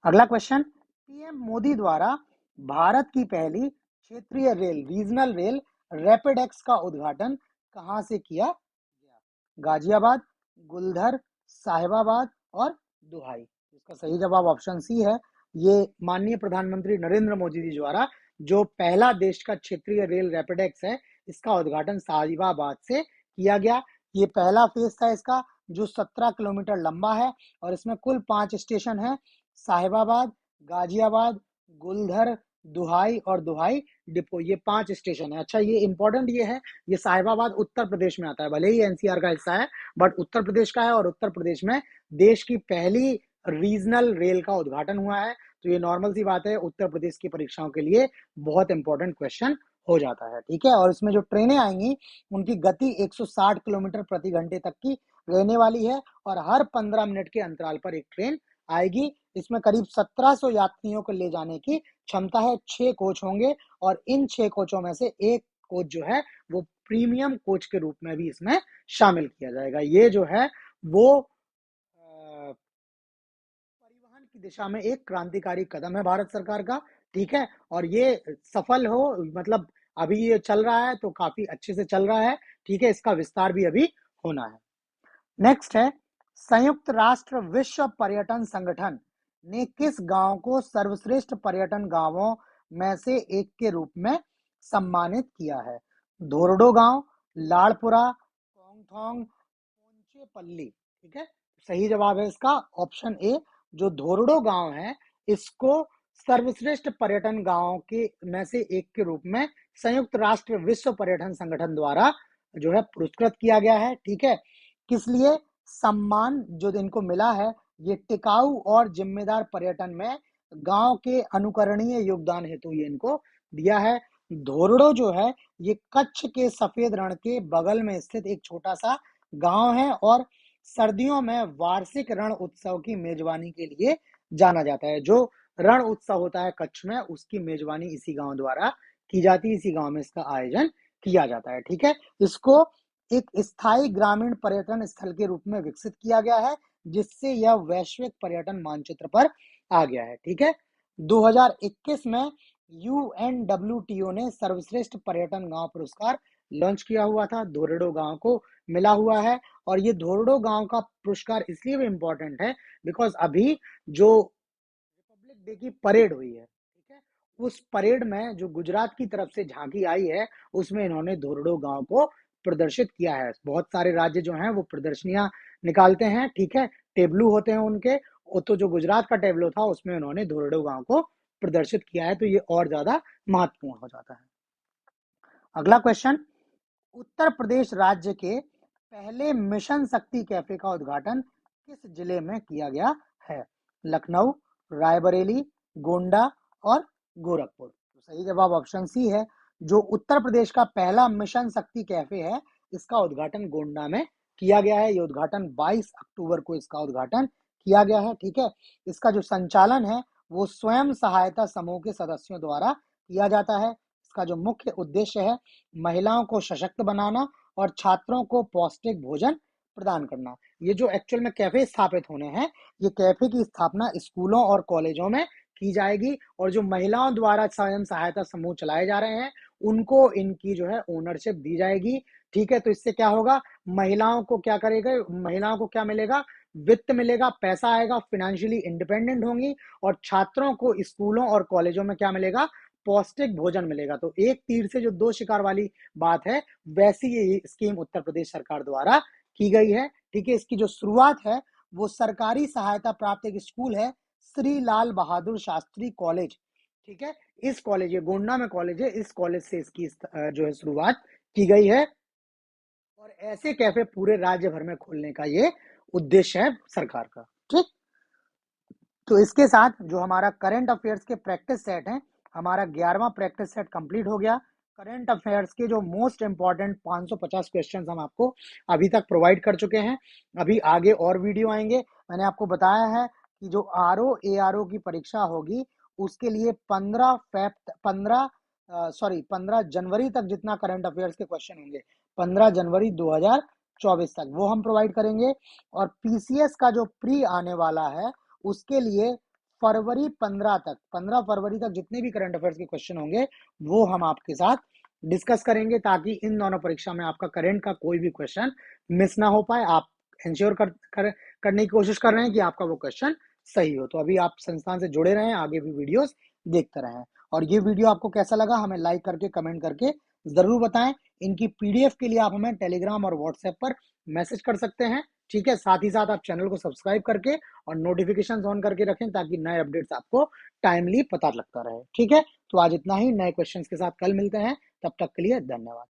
अगला क्वेश्चन, पीएम मोदी द्वारा भारत की पहली क्षेत्रीय rail, regional rail rapid x का उद्घाटन कहां से किया गया? गाजियाबाद, गुलधर, साहिबाबाद और दुहाई। इसका सही जवाब ऑप्शन सी है। ये माननीय प्रधानमंत्री नरेंद्र मोदी जी द्वारा जो पहला देश का क्षेत्रीय रेल रैपिड एक्स है, इसका उद्घाटन साहिबाबाद से किया गया। ये पहला फेज था इसका, जो 17 किलोमीटर लंबा है, और इसमें कुल 5 स्टेशन है, साहिबाबाद, गाजियाबाद, गुलधर, दुहाई और दुहाई डिपो, ये 5 स्टेशन है। अच्छा, ये इंपॉर्टेंट ये है, ये साहिबाबाद उत्तर प्रदेश में आता है, भले ही एनसीआर का हिस्सा है, बट उत्तर प्रदेश का है, और उत्तर प्रदेश में देश की पहली रीजनल रेल का उद्घाटन हुआ है। तो ये नॉर्मल सी बात है, उत्तर प्रदेश की परीक्षाओं के लिए बहुत इंपॉर्टेंट क्वेश्चन हो जाता है, ठीक है। और इसमें जो ट्रेनें आएंगी, उनकी गति 160 किलोमीटर प्रति घंटे तक की रहने वाली है, और हर 15 मिनट के अंतराल पर एक ट्रेन आएगी। इसमें करीब 1700 यात्रियों को ले जाने की क्षमता है। 6 कोच होंगे, और इन 6 कोचों में से एक कोच जो है वो प्रीमियम कोच के रूप में भी इसमें शामिल किया जाएगा। ये जो है वो परिवहन की दिशा में एक क्रांतिकारी कदम है भारत सरकार का, ठीक है। और ये सफल हो, मतलब अभी ये चल रहा है तो काफी अच्छे से चल रहा है, ठीक है। इसका विस्तार भी अभी होना है। नेक्स्ट है, संयुक्त राष्ट्र विश्व पर्यटन संगठन ने किस गांव को सर्वश्रेष्ठ पर्यटन गांवों में से एक के रूप में सम्मानित किया है? धोरडो गांव, लाड़पुरा, कोंगथोंग, पोंचेपल्ली, ठीक है। सही जवाब है इसका ऑप्शन ए, जो धोरडो गांव है, इसको सर्वश्रेष्ठ पर्यटन गांवों के में से एक के रूप में संयुक्त राष्ट्र विश्व पर्यटन संगठन द्वारा जो है पुरस्कृत किया गया है, ठीक है। किस लिए सम्मान जो इनको मिला है? ये टिकाऊ और जिम्मेदार पर्यटन में गांव के अनुकरणीय योगदान हेतु ये इनको दिया है। धोरडो जो है, ये कच्छ के सफेद रण के बगल में स्थित एक छोटा सा गांव है, और सर्दियों में वार्षिक रण उत्सव की मेजबानी के लिए जाना जाता है। जो रण उत्सव होता है कच्छ में, उसकी मेजबानी इसी गांव द्वारा की जाती है, इसी गांव में इसका आयोजन किया जाता है, ठीक है। इसको एक स्थायी ग्रामीण पर्यटन स्थल के रूप में विकसित किया गया है, जिससे यह वैश्विक पर्यटन मानचित्र पर आ गया है, ठीक है। 2021 में UNWTO ने सर्वश्रेष्ठ पर्यटन गांव पुरस्कार लॉन्च किया हुआ था, धोरेडो गांव को मिला हुआ है। और ये धोरेडो गांव का पुरस्कार इसलिए भी इंपॉर्टेंट है बिकॉज अभी जो रिपब्लिक डे की परेड हुई है, ठीक है, उस परेड में जो गुजरात की तरफ से झांकी आई है उसमें इन्होंने धोरेडो गांव को प्रदर्शित किया है। बहुत सारे राज्य जो हैं वो प्रदर्शनियां निकालते हैं, ठीक है, टेबलू होते हैं उनके, तो जो गुजरात का टेबलो था उसमें उन्होंने धोरेडो गांव को प्रदर्शित किया है, तो ये और ज्यादा महत्वपूर्ण हो जाता है। अगला क्वेश्चन, उत्तर प्रदेश राज्य के पहले मिशन शक्ति कैफे का उद्घाटन किस जिले में किया गया है? लखनऊ, रायबरेली, गोंडा और गोरखपुर। तो सही जवाब ऑप्शन सी है। जो उत्तर प्रदेश का पहला मिशन शक्ति कैफे है इसका उद्घाटन गोंडा में किया गया है। ये उद्घाटन 22 अक्टूबर को इसका उद्घाटन किया गया है, ठीक है। इसका जो संचालन है वो स्वयं सहायता समूह के सदस्यों द्वारा किया जाता है। इसका जो मुख्य उद्देश्य है महिलाओं को सशक्त बनाना और छात्रों को पौष्टिक भोजन प्रदान करना। ये जो एक्चुअल में कैफे स्थापित होने हैं, ये कैफे की स्थापना स्कूलों और कॉलेजों में की जाएगी और जो महिलाओं द्वारा स्वयं सहायता समूह चलाए जा रहे हैं उनको इनकी जो है ओनरशिप दी जाएगी, ठीक है। तो इससे क्या होगा, महिलाओं को क्या करेगा, महिलाओं को क्या मिलेगा, वित्त मिलेगा, पैसा आएगा, फाइनेंशियली इंडिपेंडेंट होंगी और छात्रों को स्कूलों और कॉलेजों में क्या मिलेगा, पौष्टिक भोजन मिलेगा। तो एक तीर से जो दो शिकार वाली बात है वैसी ये स्कीम उत्तर प्रदेश सरकार द्वारा की गई है, ठीक है। इसकी जो शुरुआत है वो सरकारी सहायता प्राप्त एक स्कूल है श्री लाल बहादुर शास्त्री कॉलेज, ठीक है। इस कॉलेज, ये गोंडा में कॉलेज है, इस कॉलेज से इसकी जो है शुरुआत की गई है और ऐसे कैफे पूरे राज्य भर में खोलने का ये उद्देश्य है सरकार का, ठीक। तो इसके साथ जो हमारा करंट अफेयर्स के प्रैक्टिस सेट है, हमारा 11वां प्रैक्टिस सेट कंप्लीट हो गया। करंट अफेयर्स के जो मोस्ट इंपॉर्टेंट 550 क्वेश्चंस हम आपको अभी तक प्रोवाइड कर चुके हैं। अभी आगे और वीडियो आएंगे। मैंने आपको बताया है कि जो आरओ एआरओ की परीक्षा होगी उसके लिए 15 जनवरी तक जितना करंट अफेयर्स के क्वेश्चन होंगे 15 जनवरी 2024 तक वो हम प्रोवाइड करेंगे। और पीसीएस का जो प्री आने वाला है उसके लिए 15 फरवरी तक जितने भी करंट अफेयर्स के क्वेश्चन होंगे वो हम आपके साथ डिस्कस करेंगे ताकि इन दोनों परीक्षा में आपका करंट का कोई भी क्वेश्चन मिस ना हो पाए। आप इंश्योर करने की कोशिश कर रहे हैं कि आपका वो क्वेश्चन सही हो। तो अभी आप संस्थान से जुड़े रहें, आगे भी वीडियोस देखते रहें। और ये वीडियो आपको कैसा लगा हमें लाइक करके कमेंट करके जरूर बताएं। इनकी पीडीएफ के लिए आप हमें टेलीग्राम और व्हाट्सएप पर मैसेज कर सकते हैं, ठीक है। साथ ही साथ आप चैनल को सब्सक्राइब करके और नोटिफिकेशन ऑन करके रखें ताकि नए अपडेट्स आपको टाइमली पता लगता रहे, ठीक है। तो आज इतना ही, नए क्वेश्चंस के साथ कल मिलते हैं, तब तक के लिए धन्यवाद।